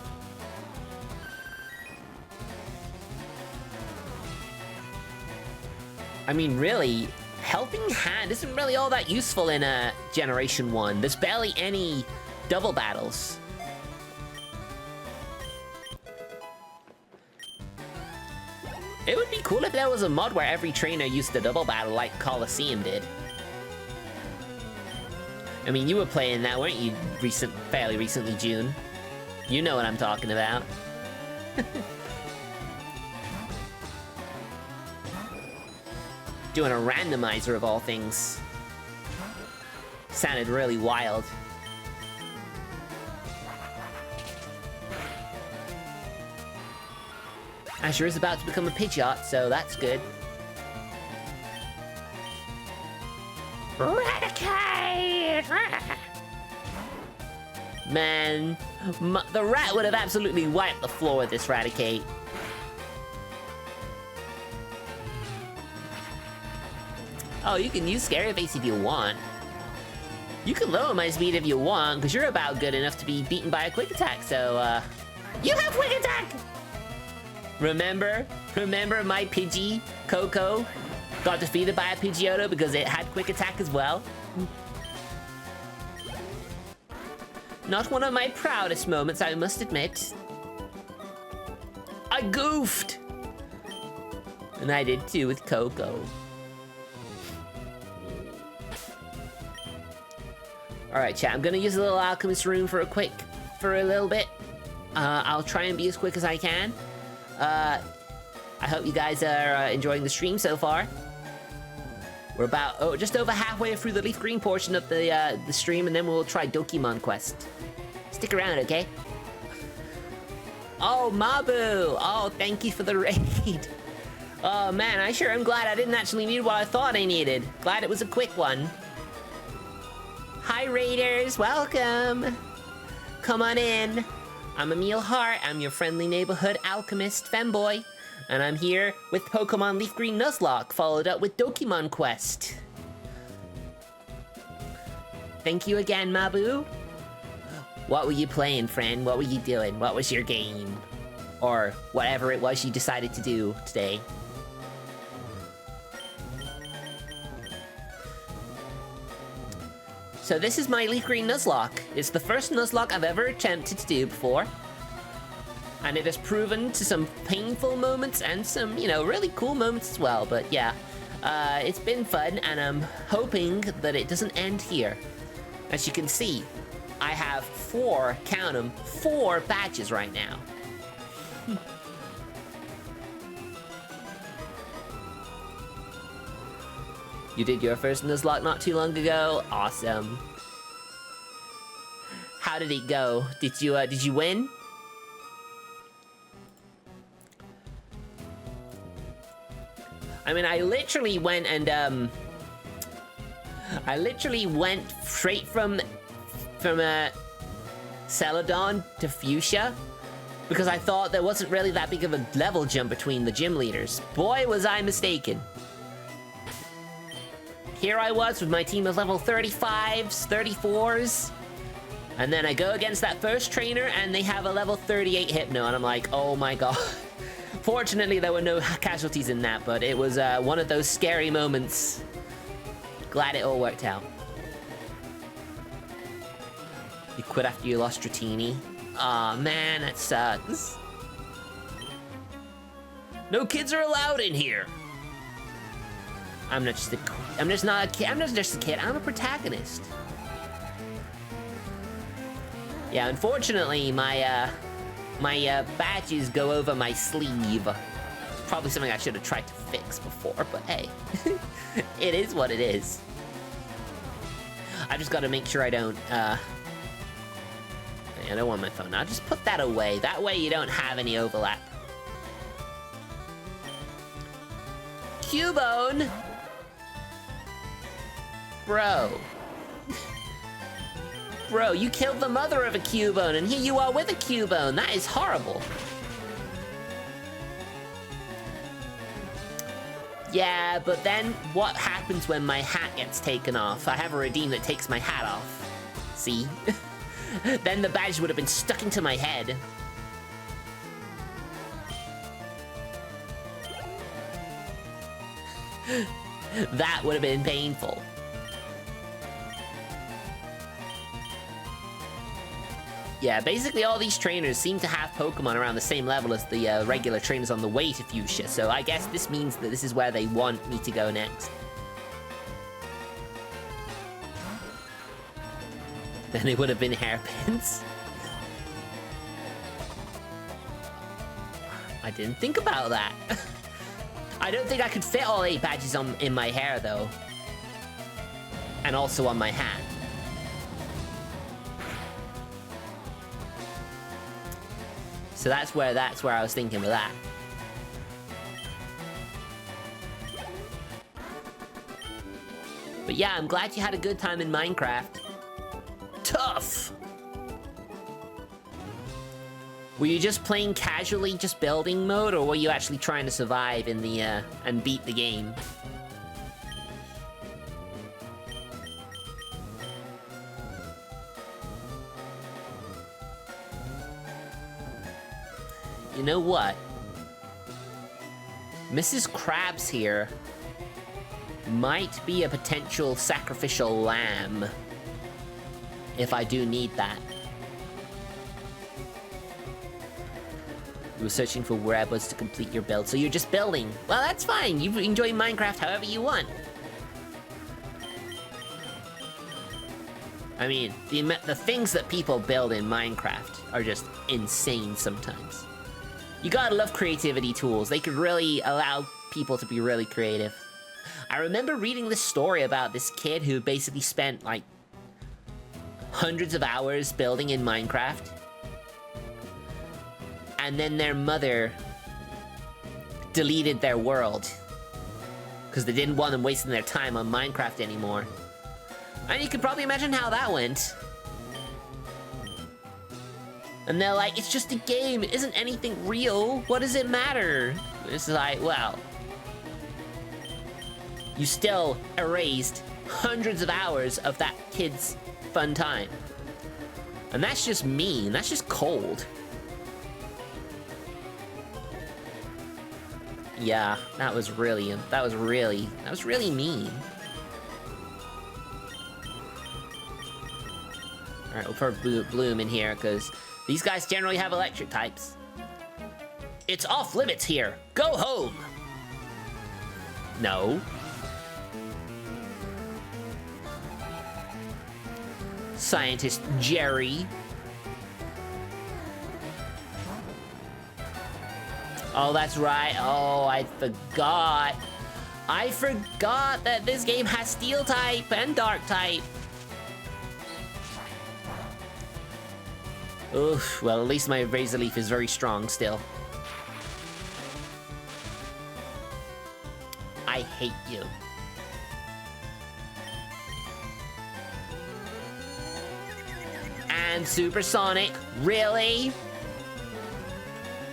I mean, really, Helping Hand isn't really all that useful in Generation 1. There's barely any double battles. It would be cool if there was a mod where every trainer used a double battle like Colosseum did. I mean, you were playing that, weren't you, fairly recently, June? You know what I'm talking about. Doing a randomizer of all things. Sounded really wild. Asher is about to become a Pidgeot, so that's good. Raticate! Man, the rat would have absolutely wiped the floor with this Raticate. Oh, you can use Scary Face if you want. You can lower my speed if you want, because you're about good enough to be beaten by a Quick Attack, so, you have Quick Attack! Remember my Pidgey, Coco, got defeated by a Pidgeotto because it had Quick Attack as well? Not one of my proudest moments, I must admit. I goofed! And I did too with Coco. Alright, chat, I'm gonna use a little Alchemist Rune for a little bit. I'll try and be as quick as I can. I hope you guys are enjoying the stream so far. We're about just over halfway through the Leaf Green portion of the stream, and then we'll try Dokimon Quest. Stick around, okay? Oh, Mabu! Oh, thank you for the raid. Oh man, I sure am glad I didn't actually need what I thought I needed. Glad it was a quick one. Hi raiders, welcome! Come on in. I'm Emil Hart, I'm your friendly neighborhood alchemist femboy, and I'm here with Pokemon Leaf Green Nuzlocke, followed up with Dokimon Quest. Thank you again, Mabu. What were you playing, friend? What were you doing? What was your game? Or whatever it was you decided to do today. So this is my Leaf Green Nuzlocke. It's the first Nuzlocke I've ever attempted to do before. And it has proven to some painful moments and some, you know, really cool moments as well. But yeah, it's been fun, and I'm hoping that it doesn't end here. As you can see, I have count them, 4 badges right now. You did your first Nuzlocke not too long ago. Awesome. How did it go? Did you win? I mean, I literally went and I literally went straight from Celadon to Fuchsia, because I thought there wasn't really that big of a level jump between the gym leaders. Boy, was I mistaken. Here I was with my team of level 35s, 34s, and then I go against that first trainer and they have a level 38 Hypno, and I'm like, oh my god. Fortunately, there were no casualties in that, but it was one of those scary moments. Glad it all worked out. You quit after you lost Dratini. Aw, man, that sucks. No kids are allowed in here. I'm not just a kid. I'm not just a kid. I'm a protagonist. Yeah, unfortunately, my badges go over my sleeve. It's probably something I should have tried to fix before, but hey, it is what it is. I just got to make sure I don't. I don't want my phone. I'll just put that away. That way you don't have any overlap. Cubone! Bro. Bro, you killed the mother of a Cubone, and here you are with a Cubone. That is horrible. Yeah, but then what happens when my hat gets taken off? I have a redeem that takes my hat off. See? Then the badge would have been stuck into my head. That would have been painful. Yeah, basically all these trainers seem to have Pokemon around the same level as the regular trainers on the way to Fuchsia, so I guess this means that this is where they want me to go next. Then it would have been hairpins. I didn't think about that. I don't think I could fit all 8 badges in my hair, though. And also on my hat. So that's where I was thinking with that. But yeah, I'm glad you had a good time in Minecraft. Tough! Were you just playing casually, just building mode, or were you actually trying to survive in the, and beat the game? You know what? Mrs. Krabs here might be a potential sacrificial lamb. If I do need that. You were searching for wearables to complete your build, so you're just building. Well, that's fine. You enjoy Minecraft however you want. I mean, the things that people build in Minecraft are just insane sometimes. You gotta love creativity tools. They could really allow people to be really creative. I remember reading this story about this kid who basically spent, like, hundreds of hours building in Minecraft. And then their mother deleted their world. Because they didn't want them wasting their time on Minecraft anymore. And you can probably imagine how that went. And they're like, it's just a game, it isn't anything real, what does it matter? It's like, well, you still erased hundreds of hours of that kid's fun time. And that's just mean, that's just cold. Yeah, that was really mean. Alright, we'll put Bloom in here, because these guys generally have electric types. It's off limits here. Go home. No. Scientist Jerry. Oh, that's right. Oh, I forgot. I forgot that this game has Steel type and Dark type. Oof, well, at least my Razor Leaf is very strong still. I hate you. And Supersonic, really?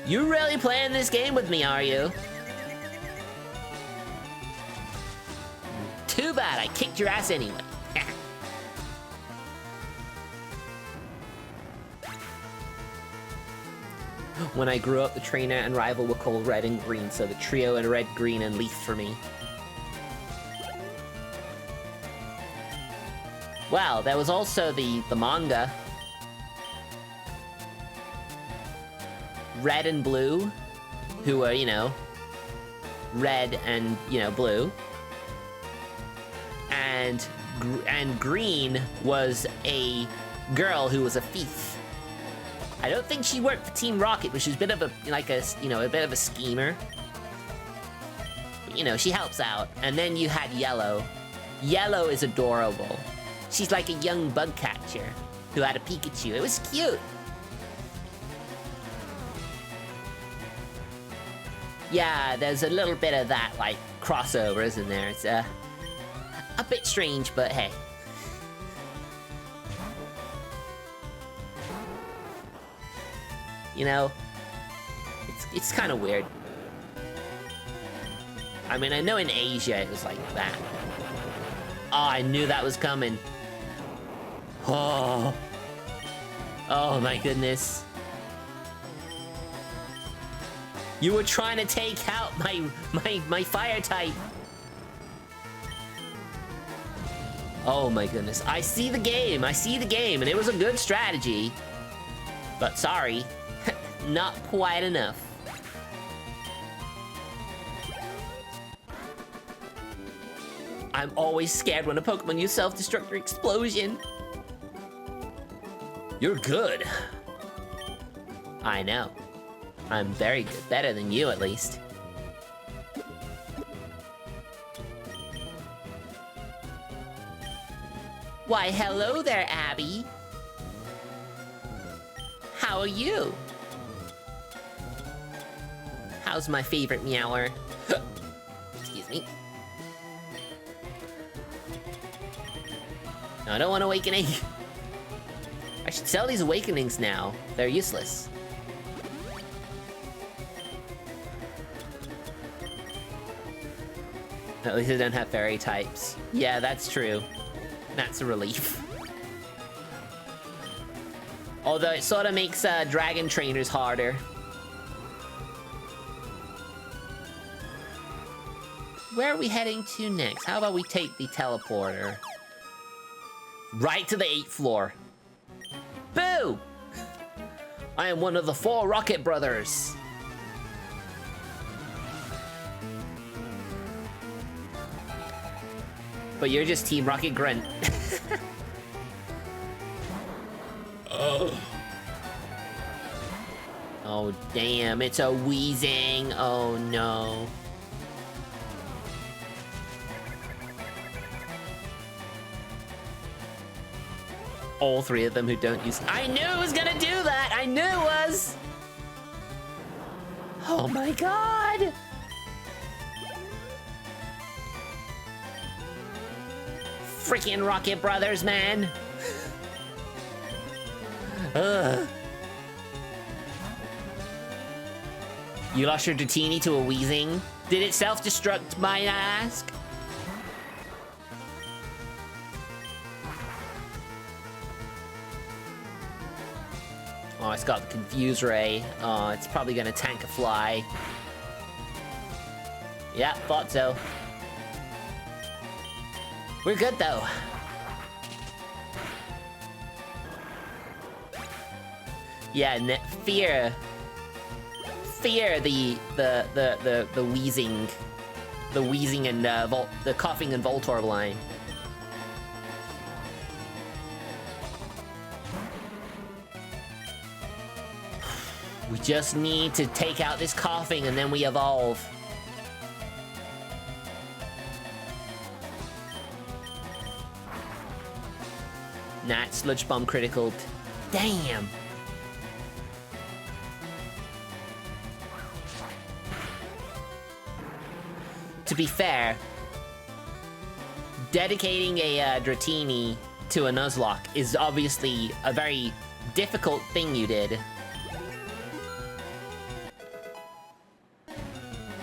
You really playing this game with me, are you? Too bad, I kicked your ass anyway. When I grew up, the trainer and rival were called Red and Green, so the trio and Red, Green, and Leaf for me. Well, there was also the manga. Red and Blue, who were, you know, red and, you know, blue. And Green was a girl who was a thief. I don't think she worked for Team Rocket, but she's a bit of a, like a, you know, a bit of a schemer. But, you know, she helps out. And then you had Yellow. Yellow is adorable. She's like a young bug catcher who had a Pikachu. It was cute. Yeah, there's a little bit of that, like, crossover, isn't there? It's a bit strange, but hey. You know, it's kind of weird. I mean, I know in Asia it was like that. Oh, I knew that was coming. Oh. Oh my goodness. You were trying to take out my fire type. Oh my goodness. I see the game, and it was a good strategy. But sorry, not quite enough. I'm always scared when a Pokemon use self-destruct or explosion. You're good. I know. I'm very good. Better than you, at least. Why, hello there, Abby. How are you? How's my favorite meower? Excuse me. No, I don't want awakening. I should sell these awakenings now. They're useless. At least I don't have fairy types. Yeah, that's true. That's a relief. Although it sort of makes dragon trainers harder. Where are we heading to next? How about we take the teleporter? Right to the 8th floor. Boo! I am one of the 4 Rocket Brothers. But you're just Team Rocket Grunt. Oh, damn, it's a wheezing. Oh, no. All 3 of them who don't use... I knew it was gonna do that! I knew it was! Oh my god! Freaking Rocket Brothers, man! Ugh. You lost your Dratini to a Weezing? Did it self-destruct, might I ask? Oh, it's got the Confuse Ray. Oh, it's probably gonna tank a fly. Yeah, thought so. We're good though. Yeah, fear the wheezing and the coughing and Voltorb line. We just need to take out this coughing and then we evolve. Nah, Sludge Bomb critical. Damn. To be fair, dedicating a Dratini to a Nuzlocke is obviously a very difficult thing you did.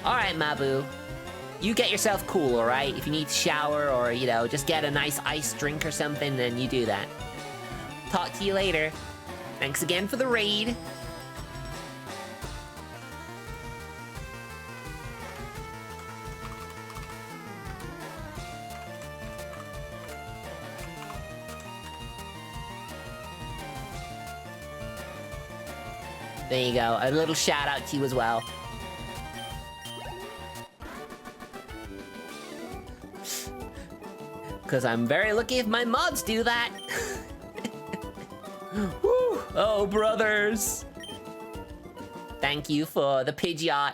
Alright, Mabu. You get yourself cool, alright? If you need to shower or, you know, just get a nice iced drink or something, then you do that. Talk to you later. Thanks again for the raid. There you go. A little shout out to you as well. Because I'm very lucky if my mods do that. Woo. Oh, brothers. Thank you for the Pidgeot.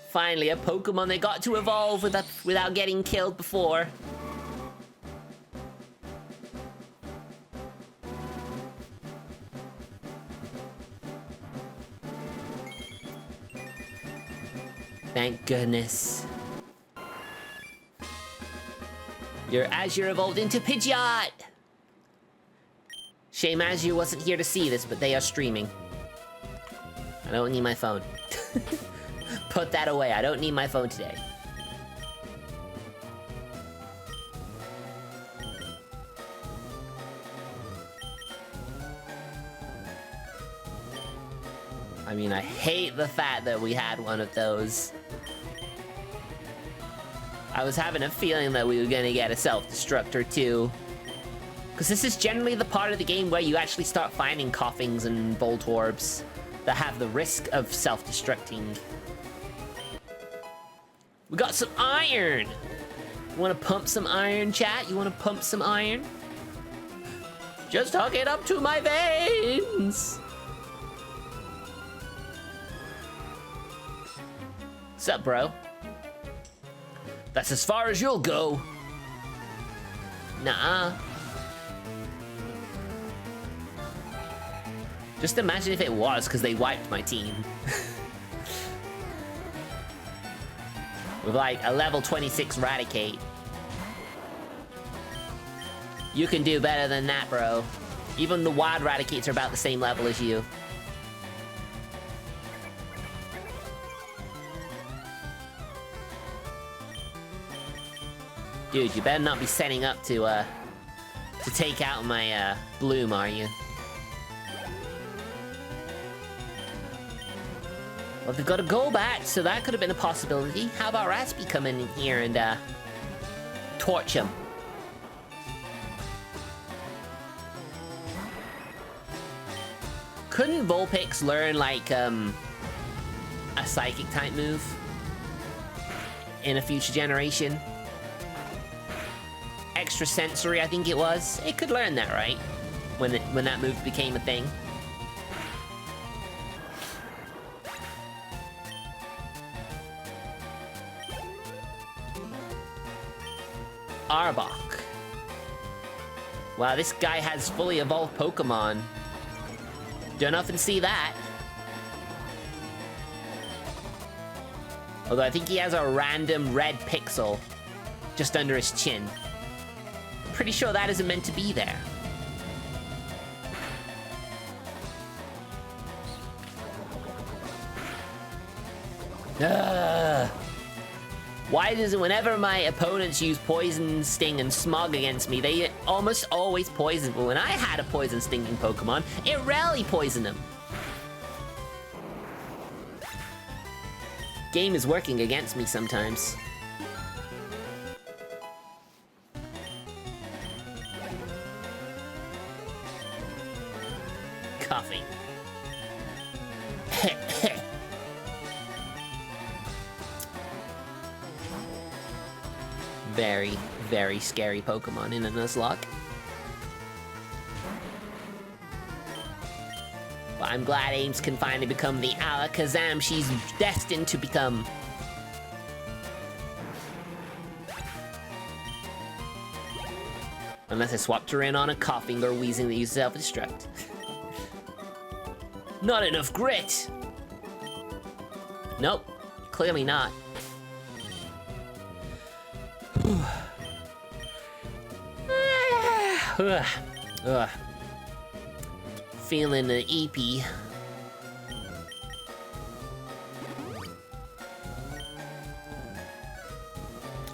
Finally, a Pokemon they got to evolve without getting killed before. Thank goodness. Your Azure evolved into Pidgeot! Shame Azure wasn't here to see this, but they are streaming. I don't need my phone. Put that away, I don't need my phone today. I mean, I hate the fact that we had one of those. I was having a feeling that we were gonna get a self-destruct or two. Because this is generally the part of the game where you actually start finding Coughings and Voltorbs that have the risk of self-destructing. We got some iron! You wanna pump some iron, chat? You wanna pump some iron? Just hook it up to my veins! Sup, bro? That's as far as you'll go. Nuh-uh. Just imagine if it was, because they wiped my team. With like a level 26 Raticate. You can do better than that, bro. Even the wild Raticates are about the same level as you. Dude, you better not be setting up to take out my, Bloom, are you? Well, they've got to go back, so that could have been a possibility. How about Raspy coming in here and, torch him? Couldn't Vulpix learn, like, a Psychic-type move? In a future generation? Extrasensory, I think it was. It could learn that, right? When that move became a thing. Arbok. Wow, this guy has fully evolved Pokemon. Don't often see that. Although I think he has a random red pixel just under his chin. Pretty sure that isn't meant to be there. Why does it, whenever my opponents use Poison, Sting, and Smog against me, they almost always poison, but when I had a Poison Stinging Pokemon, it rarely poisoned them. Game is working against me sometimes. Coffee. Very, very scary Pokemon in a Nuzlocke. But I'm glad Ames can finally become the Alakazam she's destined to become. Unless I swapped her in on a Coughing or Wheezing that uses self-destruct. Not enough grit! Nope, clearly not. Feeling an EP.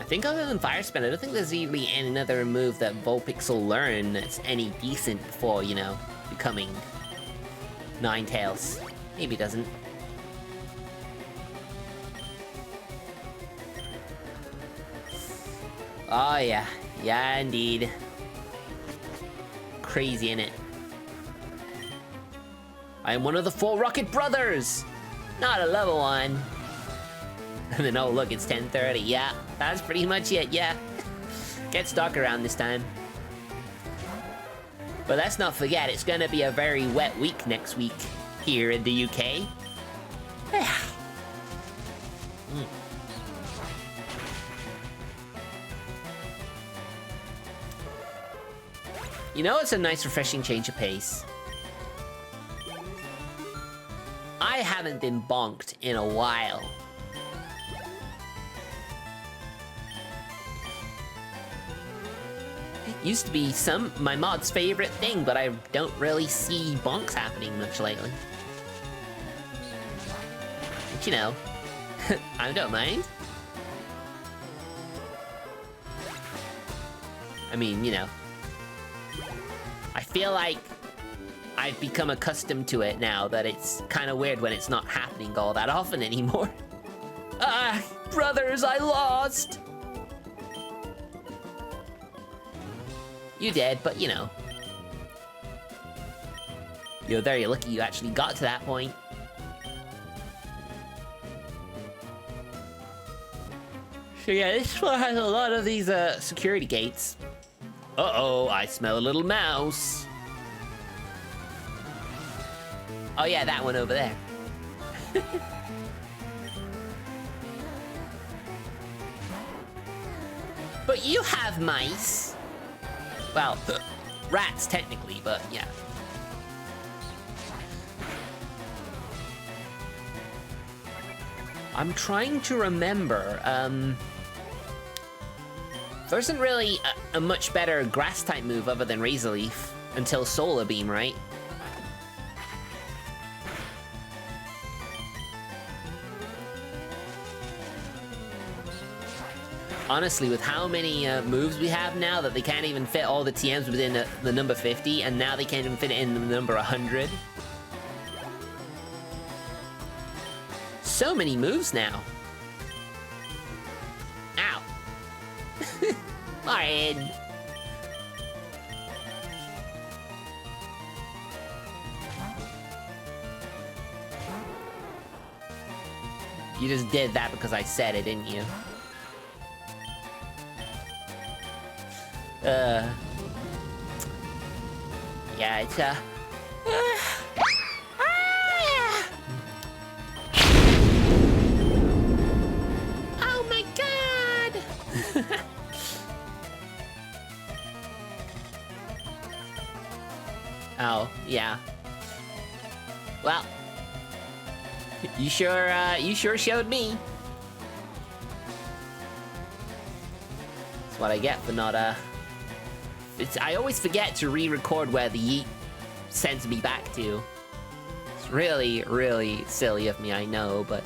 think other than Fire Spin, I don't think there's really any other move that Vulpix will learn that's any decent before, you know, becoming Ninetales. Maybe it doesn't. Oh yeah, yeah indeed. Crazy, innit? I am one of the 4 Rocket Brothers! Not a level 1. And then, oh look, it's 10:30. Yeah, that's pretty much it, yeah. Gets dark around this time. But let's not forget, it's gonna be a very wet week next week here in the UK. You know, it's a nice, refreshing change of pace. I haven't been bonked in a while. It used to be my mod's favorite thing, but I don't really see bonks happening much lately. But you know, I don't mind. I mean, you know, I feel like I've become accustomed to it now that it's kind of weird when it's not happening all that often anymore. Ah, brothers, I lost! You did, but you know. You're very lucky you actually got to that point. So yeah, this floor has a lot of these security gates. Uh-oh, I smell a little mouse. Oh yeah, that one over there. But you have mice. Well, rats technically, but yeah. I'm trying to remember, there isn't really a much better grass type move other than Razor Leaf until Solar Beam, right? Honestly, with how many moves we have now that they can't even fit all the TMs within the number 50, and now they can't even fit it in the number 100. So many moves now. Ow. Orion. You just did that because I said it, didn't you? Yeah, it's oh my god! Oh, yeah. Well, you sure showed me. That's what I get for not, I always forget to re-record where the yeet sends me back to. It's really, really silly of me, I know, but...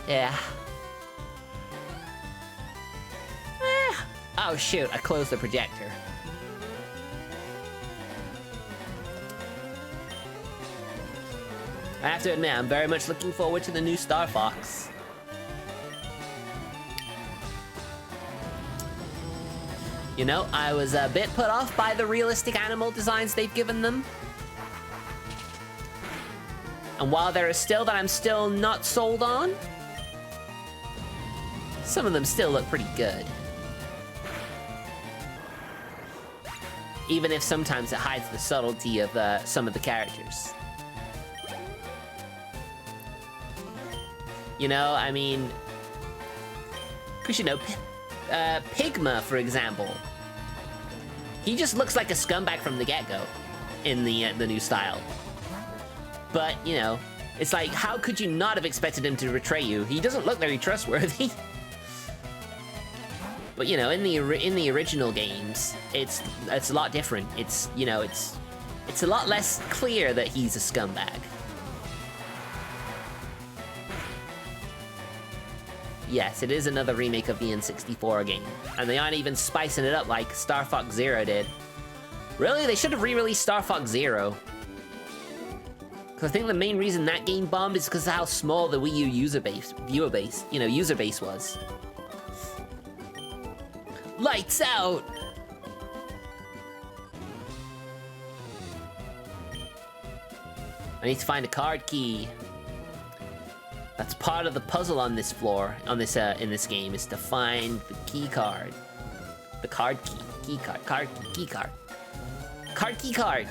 yeah. Oh shoot, I closed the projector. I have to admit, I'm very much looking forward to the new Star Fox. You know, I was a bit put off by the realistic animal designs they've given them. And while there are still that I'm still not sold on, some of them still look pretty good. Even if sometimes it hides the subtlety of some of the characters. You know, I mean... because, you know, Pigma, for example. He just looks like a scumbag from the get-go in the new style. But, you know, it's like, how could you not have expected him to betray you? He doesn't look very trustworthy. But, you know, in the original games, it's a lot different. It's, you know, it's a lot less clear that he's a scumbag. Yes, it is another remake of the N64 game. And they aren't even spicing it up like Star Fox Zero did. Really? They should have re-released Star Fox Zero. Because I think the main reason that game bombed is because of how small the Wii U user base was. Lights out! I need to find a card key. That's part of the puzzle on this floor, in this game, is to find the key card. The card key. Key card. Card key. Key card. Card key card!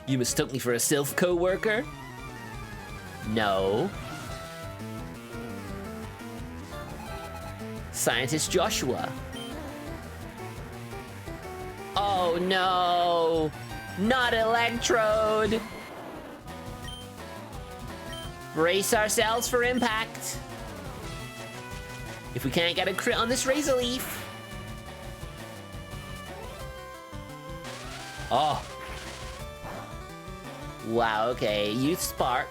You mistook me for a SILPH CO worker? No. Scientist Joshua. Oh no! Not Electrode! Brace ourselves for impact. If we can't get a crit on this Razor Leaf. Oh. Wow, okay. Used Spark.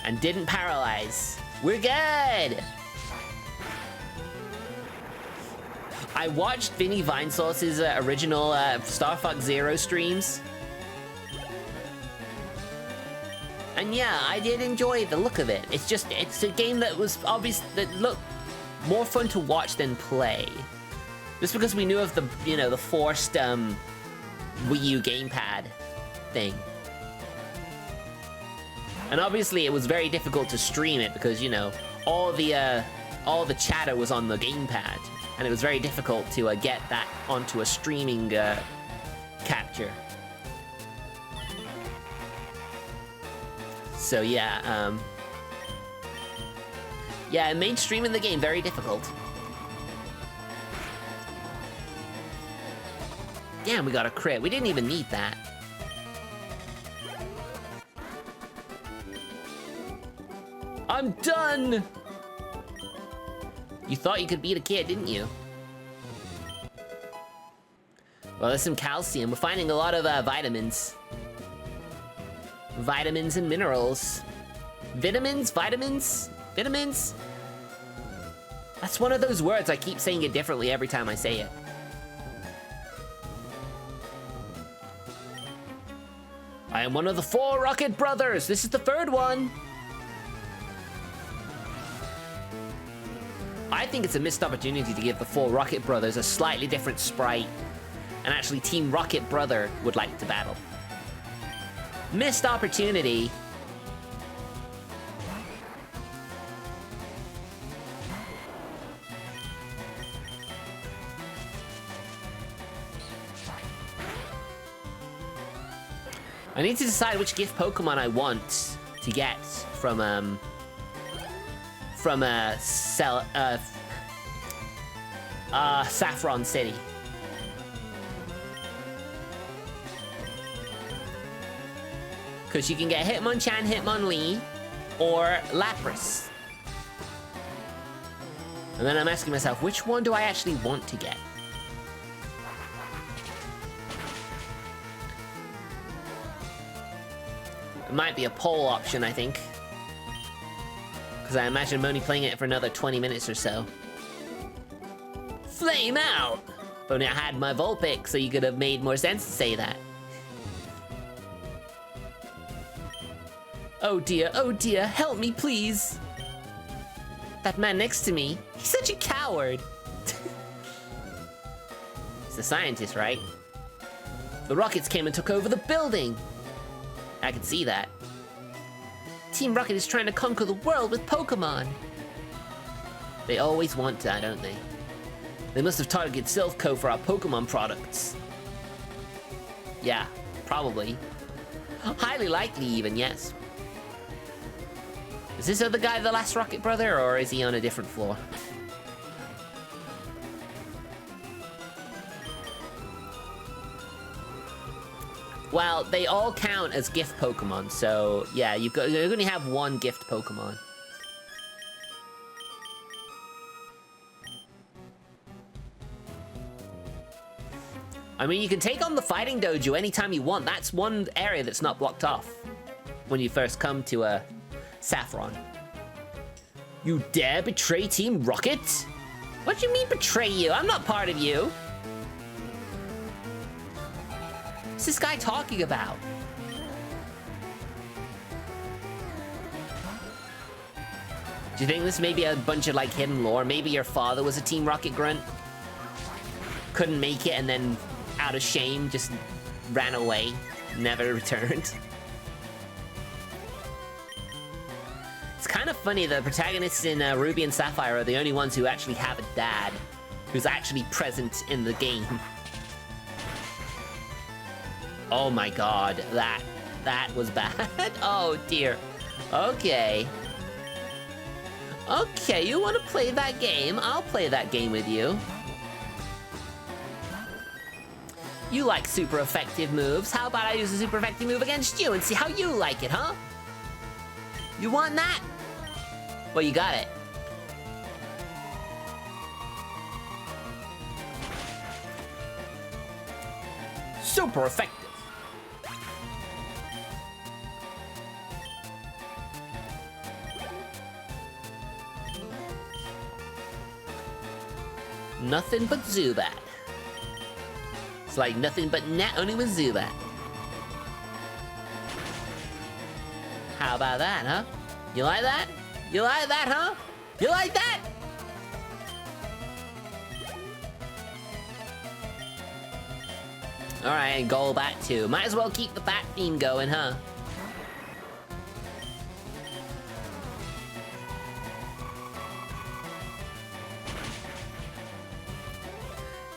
And didn't paralyze. We're good! I watched Vinny Vinesauce's original Star Fox Zero streams. And yeah, I did enjoy the look of it. It's a game that was that looked more fun to watch than play. Just because we knew of the, the forced Wii U gamepad thing. And obviously it was very difficult to stream it because, all the chatter was on the gamepad. And it was very difficult to get that onto a streaming capture. So yeah, yeah, it made streaming the game very difficult. Damn, we got a crit. We didn't even need that. I'm done! You thought you could beat a kid, didn't you? Well, there's some calcium. We're finding a lot of vitamins. Vitamins and minerals. Vitamins? Vitamins? Vitamins? That's one of those words. I keep saying it differently every time I say it. I am one of the 4 Rocket Brothers. This is the 3rd one. I think it's a missed opportunity to give the 4 Rocket Brothers a slightly different sprite. And actually Team Rocket Brother would like to battle. Missed opportunity. I need to decide which gift Pokemon I want to get from Saffron City. Because you can get Hitmonchan, Hitmonlee, or Lapras. And then I'm asking myself, which one do I actually want to get? It might be a poll option, I think. Because I imagine I'm only playing it for another 20 minutes or so. Flame out! If only I had my Vulpix, so you could have made more sense to say that. Oh dear, help me, please! That man next to me, he's such a coward! He's the scientist, right? The rockets came and took over the building! I can see that. Team Rocket is trying to conquer the world with Pokemon! They always want that, don't they? They must have targeted SILPH CO for our Pokemon products. Yeah, probably. Highly likely even, yes. Is this other guy the last Rocket Brother, or is he on a different floor? Well, they all count as gift Pokemon, so yeah, you only have 1 gift Pokemon. I mean, you can take on the fighting dojo anytime you want. That's one area that's not blocked off when you first come to Saffron. You dare betray Team Rocket? What do you mean betray you? I'm not part of you. What's this guy talking about? Do you think this may be a bunch of like hidden lore? Maybe your father was a Team Rocket grunt? Couldn't make it and then out of shame just ran away, never returned. It's kind of funny, the protagonists in Ruby and Sapphire are the only ones who actually have a dad who's actually present in the game. Oh my god, that was bad. Oh dear. Okay. Okay, you want to play that game? I'll play that game with you. You like super effective moves. How about I use a super effective move against you and see how you like it, huh? You want that? Well, you got it. Super effective. Nothing but Zubat. It's like nothing but net, only with Zubat. How about that, huh? You like that? You like that, huh? You like that? Alright, Golbat too. Might as well keep the bat theme going, huh?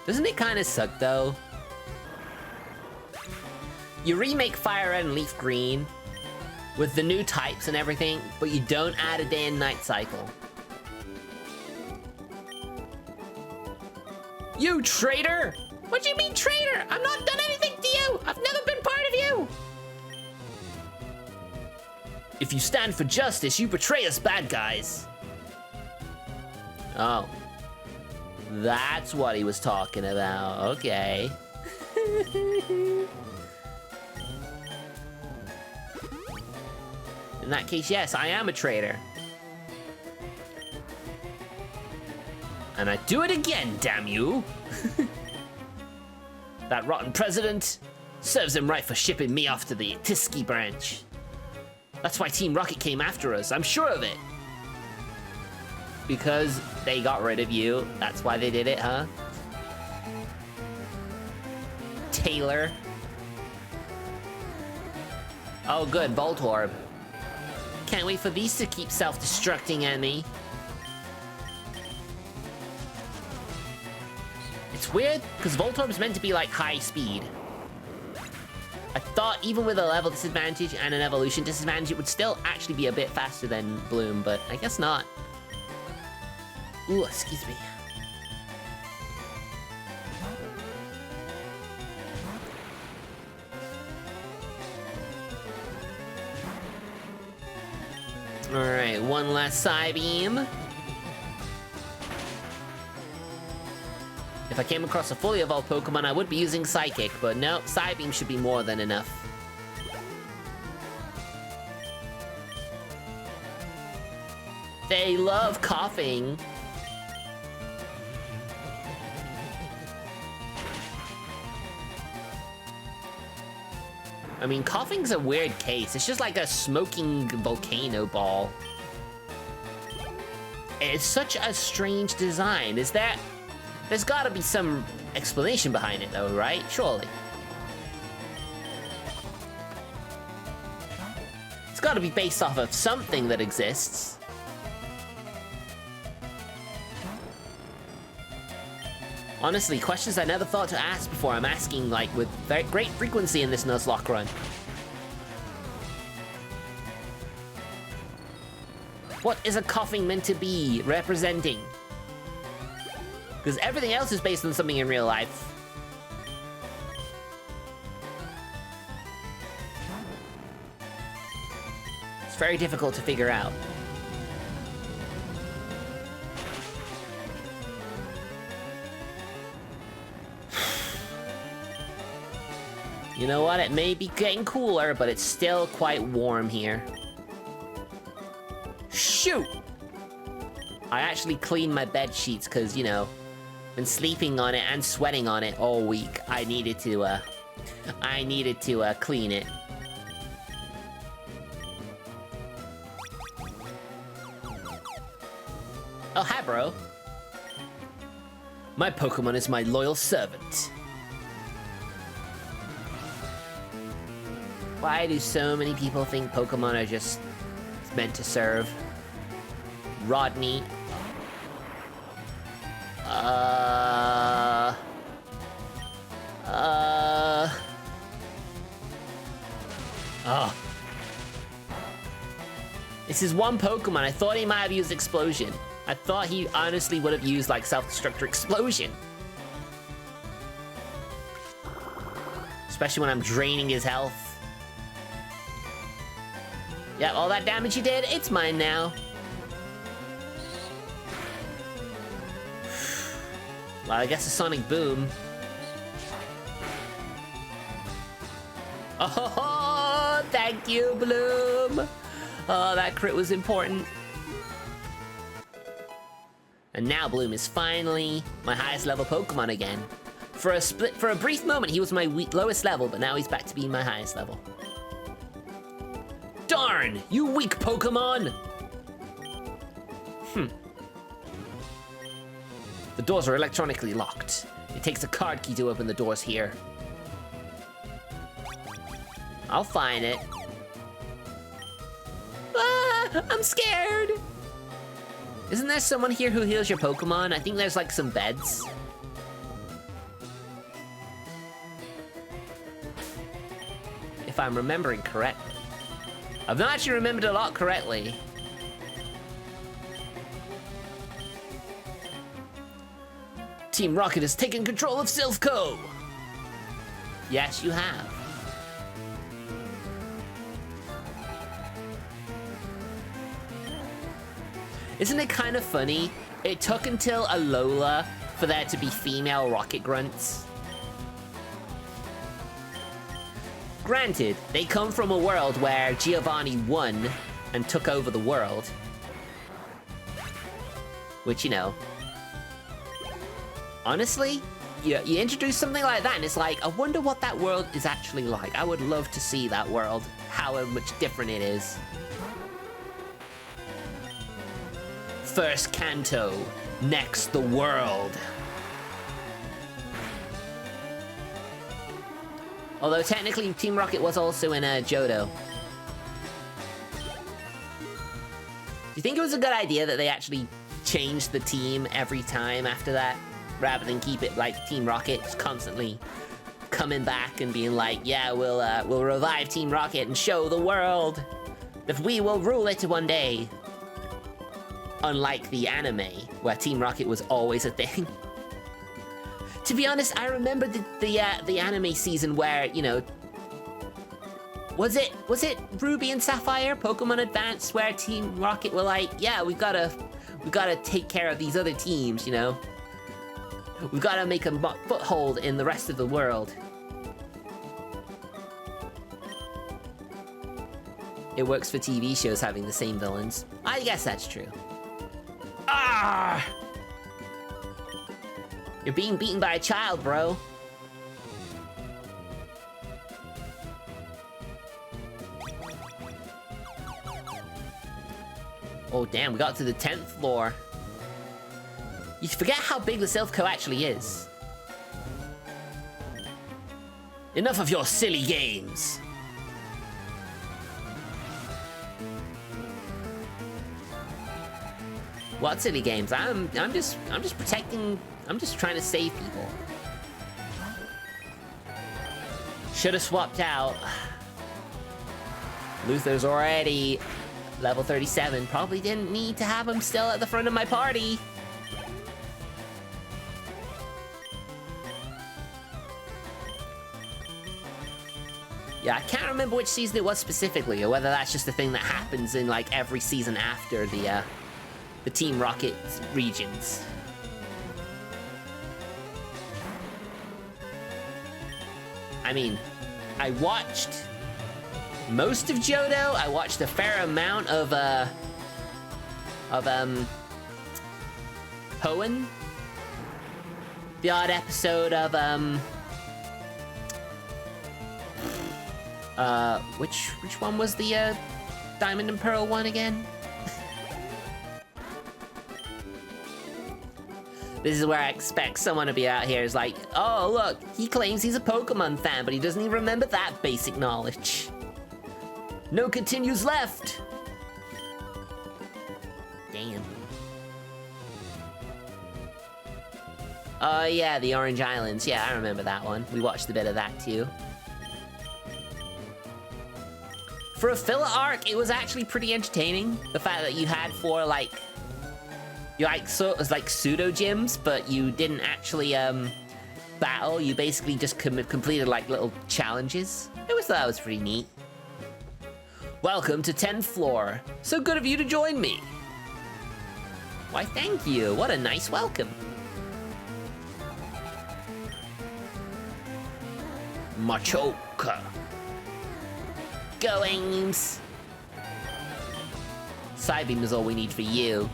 Doesn't it kind of suck, though? You remake Fire Red and Leaf Green with the new types and everything, but you don't add a day and night cycle. You traitor! What do you mean traitor? I've not done anything to you! I've never been part of you! If you stand for justice, you betray us bad guys. Oh. That's what he was talking about. Okay. In that case, yes, I am a traitor. And I do it again, damn you! That rotten president serves him right for shipping me off to the Tiski branch. That's why Team Rocket came after us, I'm sure of it. Because they got rid of you, that's why they did it, huh? Taylor. Oh good, Voltorb. Can't wait for these to keep self-destructing at me. It's weird, because Voltorb's meant to be like high speed. I thought even with a level disadvantage and an evolution disadvantage, it would still actually be a bit faster than Bloom, but I guess not. Ooh, excuse me. Alright, one last Psybeam. If I came across a fully evolved Pokemon, I would be using Psychic, but no, Psybeam should be more than enough. They love coughing. I mean, coughing's a weird case. It's just like a smoking volcano ball. It's such a strange design. There's gotta be some explanation behind it though, right? Surely. It's gotta be based off of something that exists. Honestly, questions I never thought to ask before, I'm asking like with very great frequency in this Nuzlocke run. What is a coughing meant to be representing? Because everything else is based on something in real life. It's very difficult to figure out. You know what? It may be getting cooler, but it's still quite warm here. Shoot! I actually cleaned my bed sheets because, you know, been sleeping on it and sweating on it all week. I needed to clean it. Oh, hi, bro. My Pokemon is my loyal servant. Why do so many people think Pokemon are just meant to serve? Rodney. Oh. This is one Pokemon. I thought he might have used Explosion. I thought he honestly would have used, like, Self-Destruct or Explosion. Especially when I'm draining his health. Yeah, all that damage you did, it's mine now. Well, I guess a Sonic Boom. Oh, thank you, Bloom. Oh, that crit was important. And now Bloom is finally my highest level Pokemon again. For a brief moment, he was my lowest level, but now he's back to being my highest level. Darn, you weak Pokemon! The doors are electronically locked. It takes a card key to open the doors here. I'll find it. Ah, I'm scared! Isn't there someone here who heals your Pokemon? I think there's like some beds. If I'm remembering correctly. I've not actually remembered a lot correctly. Team Rocket has taken control of SILPH CO. Yes, you have. Isn't it kind of funny? It took until Alola for there to be female rocket grunts. Granted, they come from a world where Giovanni won and took over the world. Which, you know, honestly, you introduce something like that and it's like, I wonder what that world is actually like. I would love to see that world, how much different it is. First Kanto, next the world. Although technically Team Rocket was also in Johto. Do you think it was a good idea that they actually changed the team every time after that? Rather than keep it like Team Rocket just constantly coming back and being like, yeah, we'll revive Team Rocket and show the world that we will rule it one day. Unlike the anime, where Team Rocket was always a thing. To be honest, I remember the anime season where, you know, was it Ruby and Sapphire, Pokemon Advance, where Team Rocket were like, yeah, we gotta take care of these other teams, you know? We've gotta make a foothold in the rest of the world. It works for TV shows having the same villains. I guess that's true. Ah! You're being beaten by a child, bro. Oh, damn, we got to the 10th floor. You forget how big the SILPH CO actually is. Enough of your silly games. What silly games? I'm just protecting. I'm just trying to save people. Should have swapped out. Luther's already level 37. Probably didn't need to have him still at the front of my party. Yeah, I can't remember which season it was specifically, or whether that's just a thing that happens in like every season after the Team Rocket regions. I mean, I watched most of Johto. I watched a fair amount of Hoenn. The odd episode of which one was the Diamond and Pearl one again? This is where I expect someone to be out here is like, oh look, he claims he's a Pokemon fan, but he doesn't even remember that basic knowledge. No continues left. Damn. Oh yeah, the Orange Islands. Yeah, I remember that one. We watched a bit of that too. For a filler arc, it was actually pretty entertaining. The fact that you had four like, you like so it was like pseudo gyms, but you didn't actually battle. You basically just completed like little challenges. I always thought that was pretty neat. Welcome to 10th floor. So good of you to join me. Why, thank you. What a nice welcome. Machoka. Goings. Psybeam is all we need for you.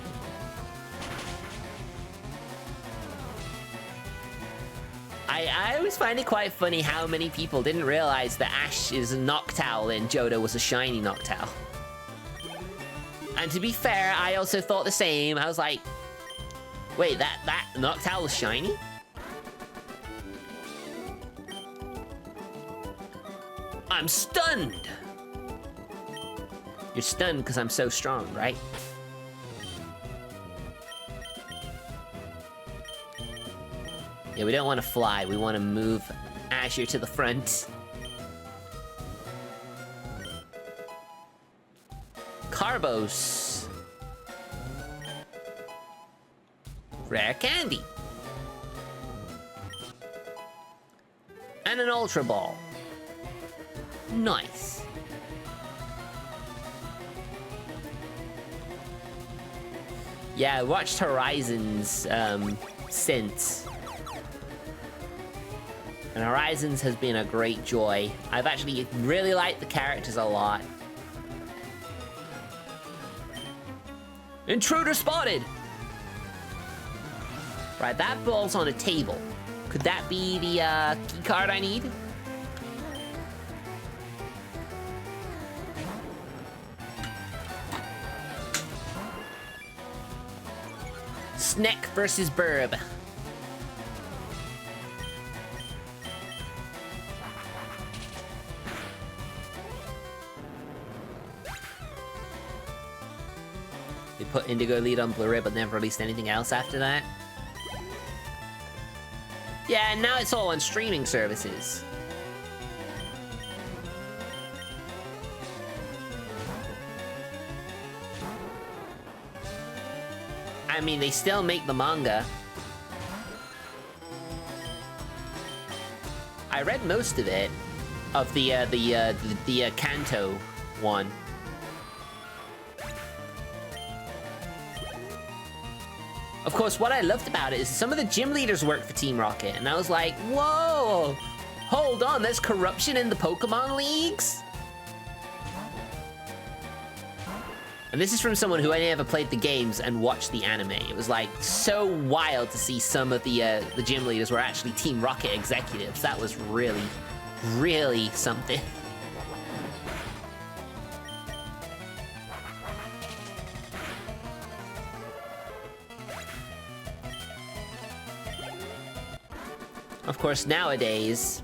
I always find it quite funny how many people didn't realize that Ash is a Noctowl and Johto was a shiny Noctowl. And to be fair, I also thought the same. I was like, wait, that Noctowl was shiny? I'm stunned! You're stunned because I'm so strong, right? Yeah, we don't want to fly. We want to move Azure to the front. Carbos. Rare candy. And an Ultra Ball. Nice. Yeah, I watched Horizons since. And Horizons has been a great joy. I've actually really liked the characters a lot. Intruder spotted! Right, that ball's on a table. Could that be the key card I need? Sneck versus Burb. They put Indigo Lead on Blu-ray but never released anything else after that. Yeah, and now it's all on streaming services. I mean, they still make the manga. I read most of it, of the Kanto one. Of course, what I loved about it is some of the gym leaders work for Team Rocket, and I was like, whoa, hold on, there's corruption in the Pokemon leagues? And this is from someone who only ever played the games and watched the anime. It was like so wild to see some of the gym leaders were actually Team Rocket executives. That was really, really something. Of course, nowadays,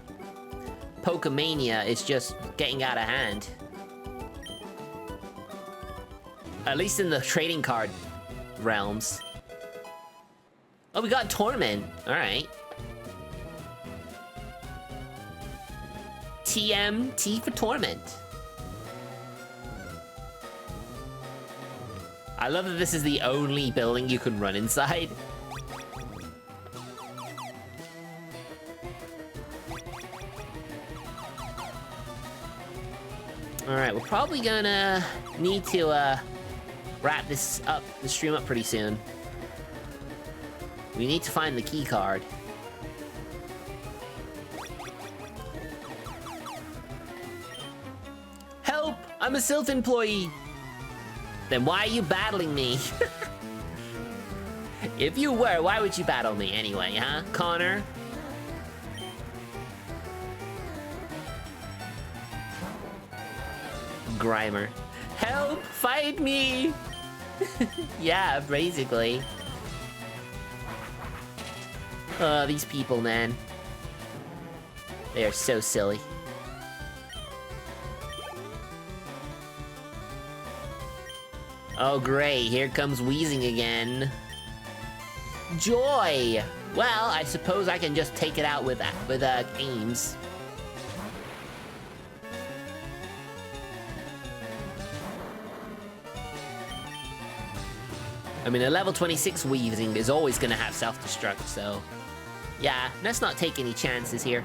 Pokemania is just getting out of hand. At least in the trading card realms. Oh, we got Torment. Alright. TMT for Torment. I love that this is the only building you can run inside. Alright, we're probably gonna need to wrap the stream up pretty soon. We need to find the key card. I'm a SILPH employee. Then why are you battling me? If you were, why would you battle me anyway, huh, Connor? Grimer. Help! Fight me! Yeah, basically. Oh, these people, man. They are so silly. Oh, great. Here comes wheezing again. Joy! Well, I suppose I can just take it out with aims. I mean, a level 26 Weaving is always gonna have self-destruct, so... Yeah, let's not take any chances here.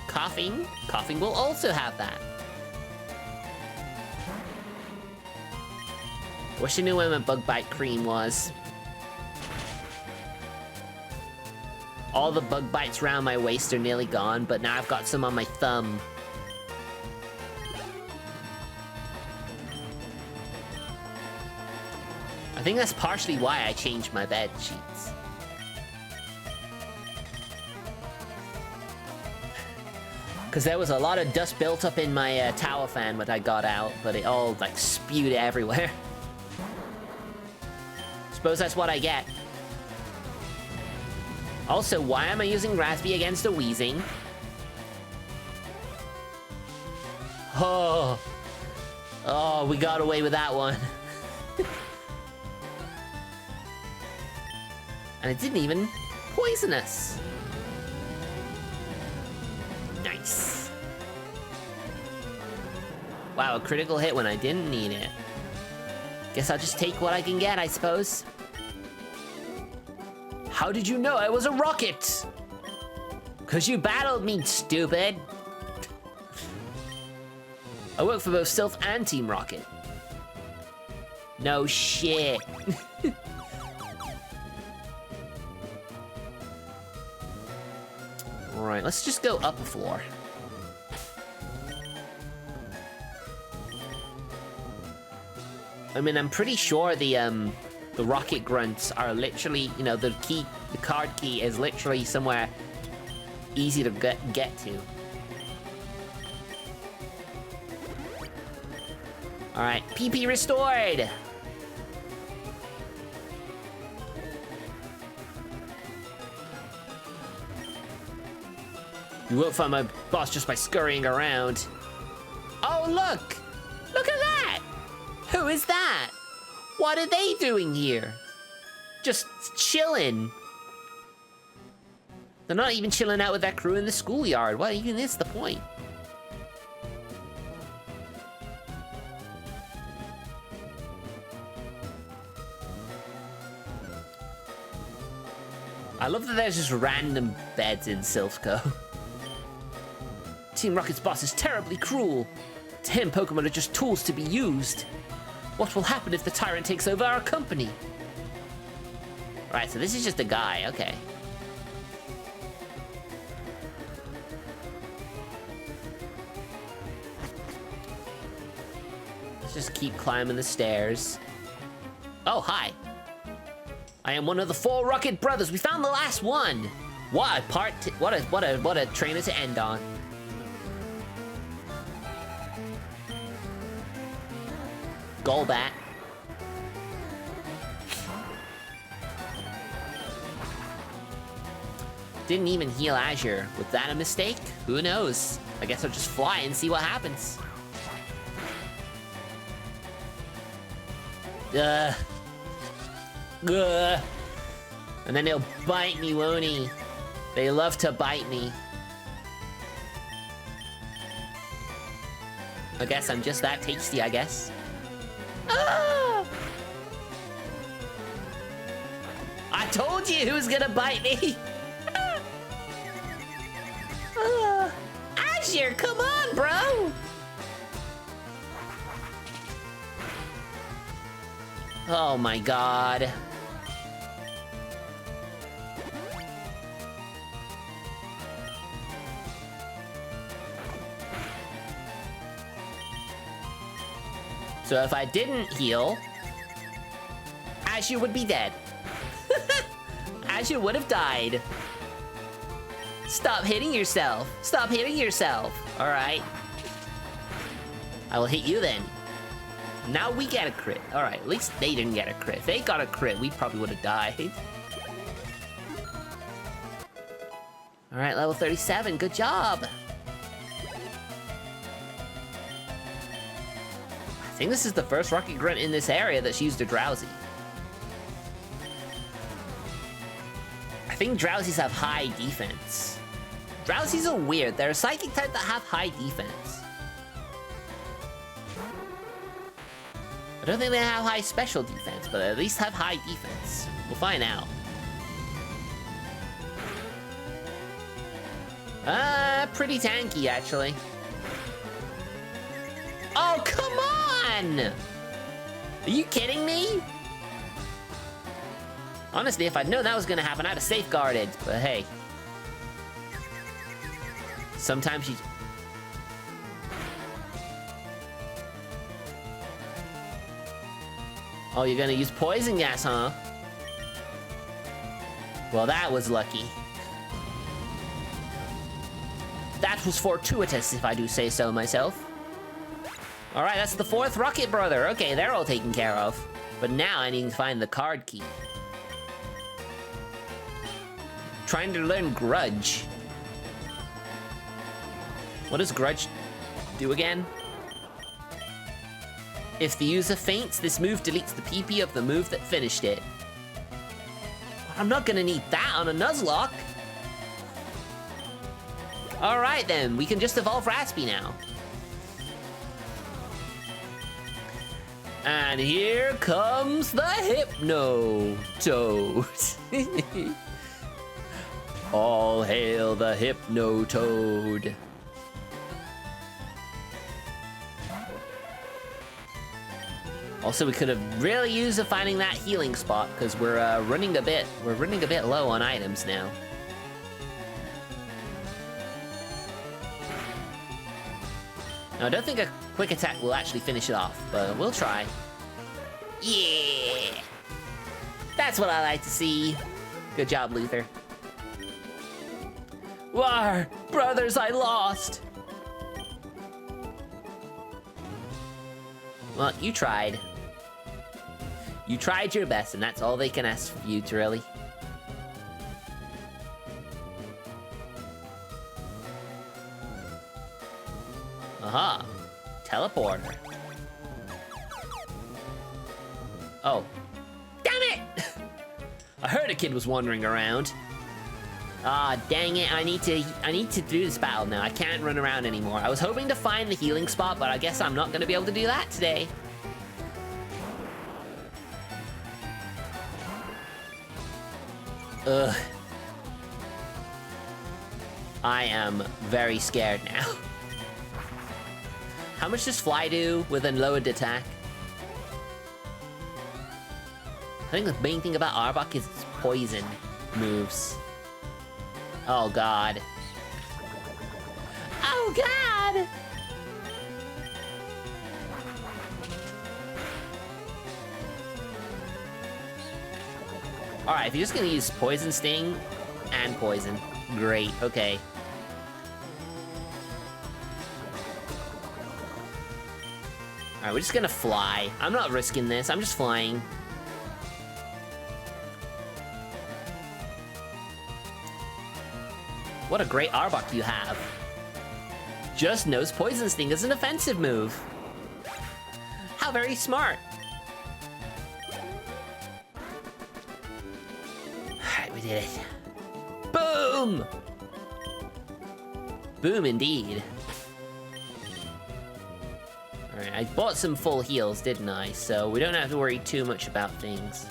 Coughing? Coughing will also have that. Wish I knew when my bug bite cream was. All the bug bites around my waist are nearly gone, but now I've got some on my thumb. I think that's partially why I changed my bed sheets. Because there was a lot of dust built up in my tower fan when I got out, but it all like spewed everywhere. Suppose that's what I get. Also, why am I using Raspy against a Wheezing? Oh, we got away with that one. And it didn't even poison us. Nice. Wow, a critical hit when I didn't need it. Guess I'll just take what I can get, I suppose. How did you know I was a rocket? 'Cause you battled me, stupid. I work for both SILPH and Team Rocket. No shit. Alright, let's just go up a floor. I mean, I'm pretty sure the rocket grunts are literally, you know, the card key is literally somewhere easy to get to. Alright, PP restored! You won't find my boss just by scurrying around. Oh, look! Look at that! Who is that? What are they doing here? Just chilling. They're not even chilling out with that crew in the schoolyard. What even is the point? I love that there's just random beds in SILPH CO. Team Rocket's boss is terribly cruel. To him, Pokemon are just tools to be used. What will happen if the tyrant takes over our company? Right, so this is just a guy, okay. Let's just keep climbing the stairs. Oh, hi. I am one of the 4 Rocket brothers. We found the last one. What a trainer to end on. Golbat. Didn't even heal Azure. Was that a mistake? Who knows? I guess I'll just fly and see what happens. And then he'll bite me, won't he? They love to bite me. I guess I'm just that tasty, I guess. Ah! I told you he was gonna bite me! Azure, come on, bro! Oh my god. So if I didn't heal, Azure would be dead. Azure would have died. Stop hitting yourself. Stop hitting yourself. All right. I will hit you then. Now we get a crit. All right, at least they didn't get a crit. If they got a crit, we probably would have died. All right, level 37, good job. I think this is the first Rocket Grunt in this area that's used a Drowsy. I think Drowsies have high defense. Drowsies are weird. They're a psychic type that have high defense. I don't think they have high special defense, but at least have high defense. We'll find out. Pretty tanky, actually. Oh, come on! Are you kidding me? Honestly, if I'd known that was gonna happen, I'd have safeguarded, but hey. Sometimes you... Oh, you're gonna use poison gas, huh? Well, that was lucky. That was fortuitous, if I do say so myself. All right, that's the fourth Rocket Brother. Okay, they're all taken care of. But now I need to find the card key. Trying to learn Grudge. What does Grudge do again? If the user faints, this move deletes the PP of the move that finished it. I'm not gonna need that on a Nuzlocke. All right then, we can just evolve Raspy now. And here comes the Hypno Toad. All hail the Hypno Toad. Also, we could have really used finding that healing spot because we're running a bit low on items now. Now, I don't think a quick attack will actually finish it off, but we'll try. Yeah! That's what I like to see. Good job, Luther. War! Brothers, I lost! Well, you tried. You tried your best, and that's all they can ask for you, really. Aha. Teleporter. Oh. Damn it! I heard a kid was wandering around. Ah, dang it, I need to do this battle now. I can't run around anymore. I was hoping to find the healing spot, but I guess I'm not gonna be able to do that today. Ugh. I am very scared now. How much does Fly do with a lowered attack? I think the main thing about Arbok is its poison moves. Oh god. Oh god! Alright, if you're just gonna use Poison Sting and Poison, great, okay. Alright, we're just gonna fly. I'm not risking this, I'm just flying. What a great Arbok you have. Just knows Poison Sting is an offensive move. How very smart. Alright, we did it. Boom! Boom indeed. Alright, I bought some full heals, didn't I? So we don't have to worry too much about things.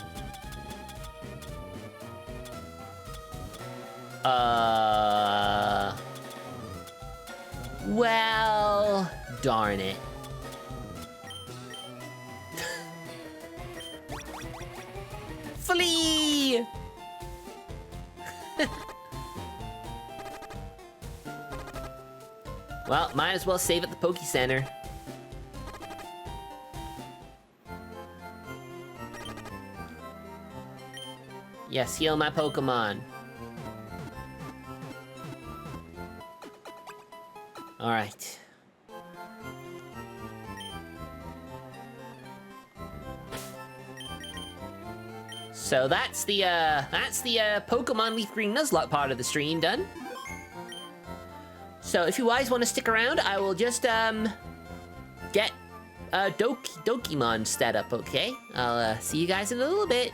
Well, darn it. Flee! Well, might as well save at the Poke Center. Yes, heal my Pokemon. All right. So that's the Pokemon Leaf Green Nuzlocke part of the stream done. So if you guys want to stick around, I will just get Dokimon set up, okay? I'll see you guys in a little bit.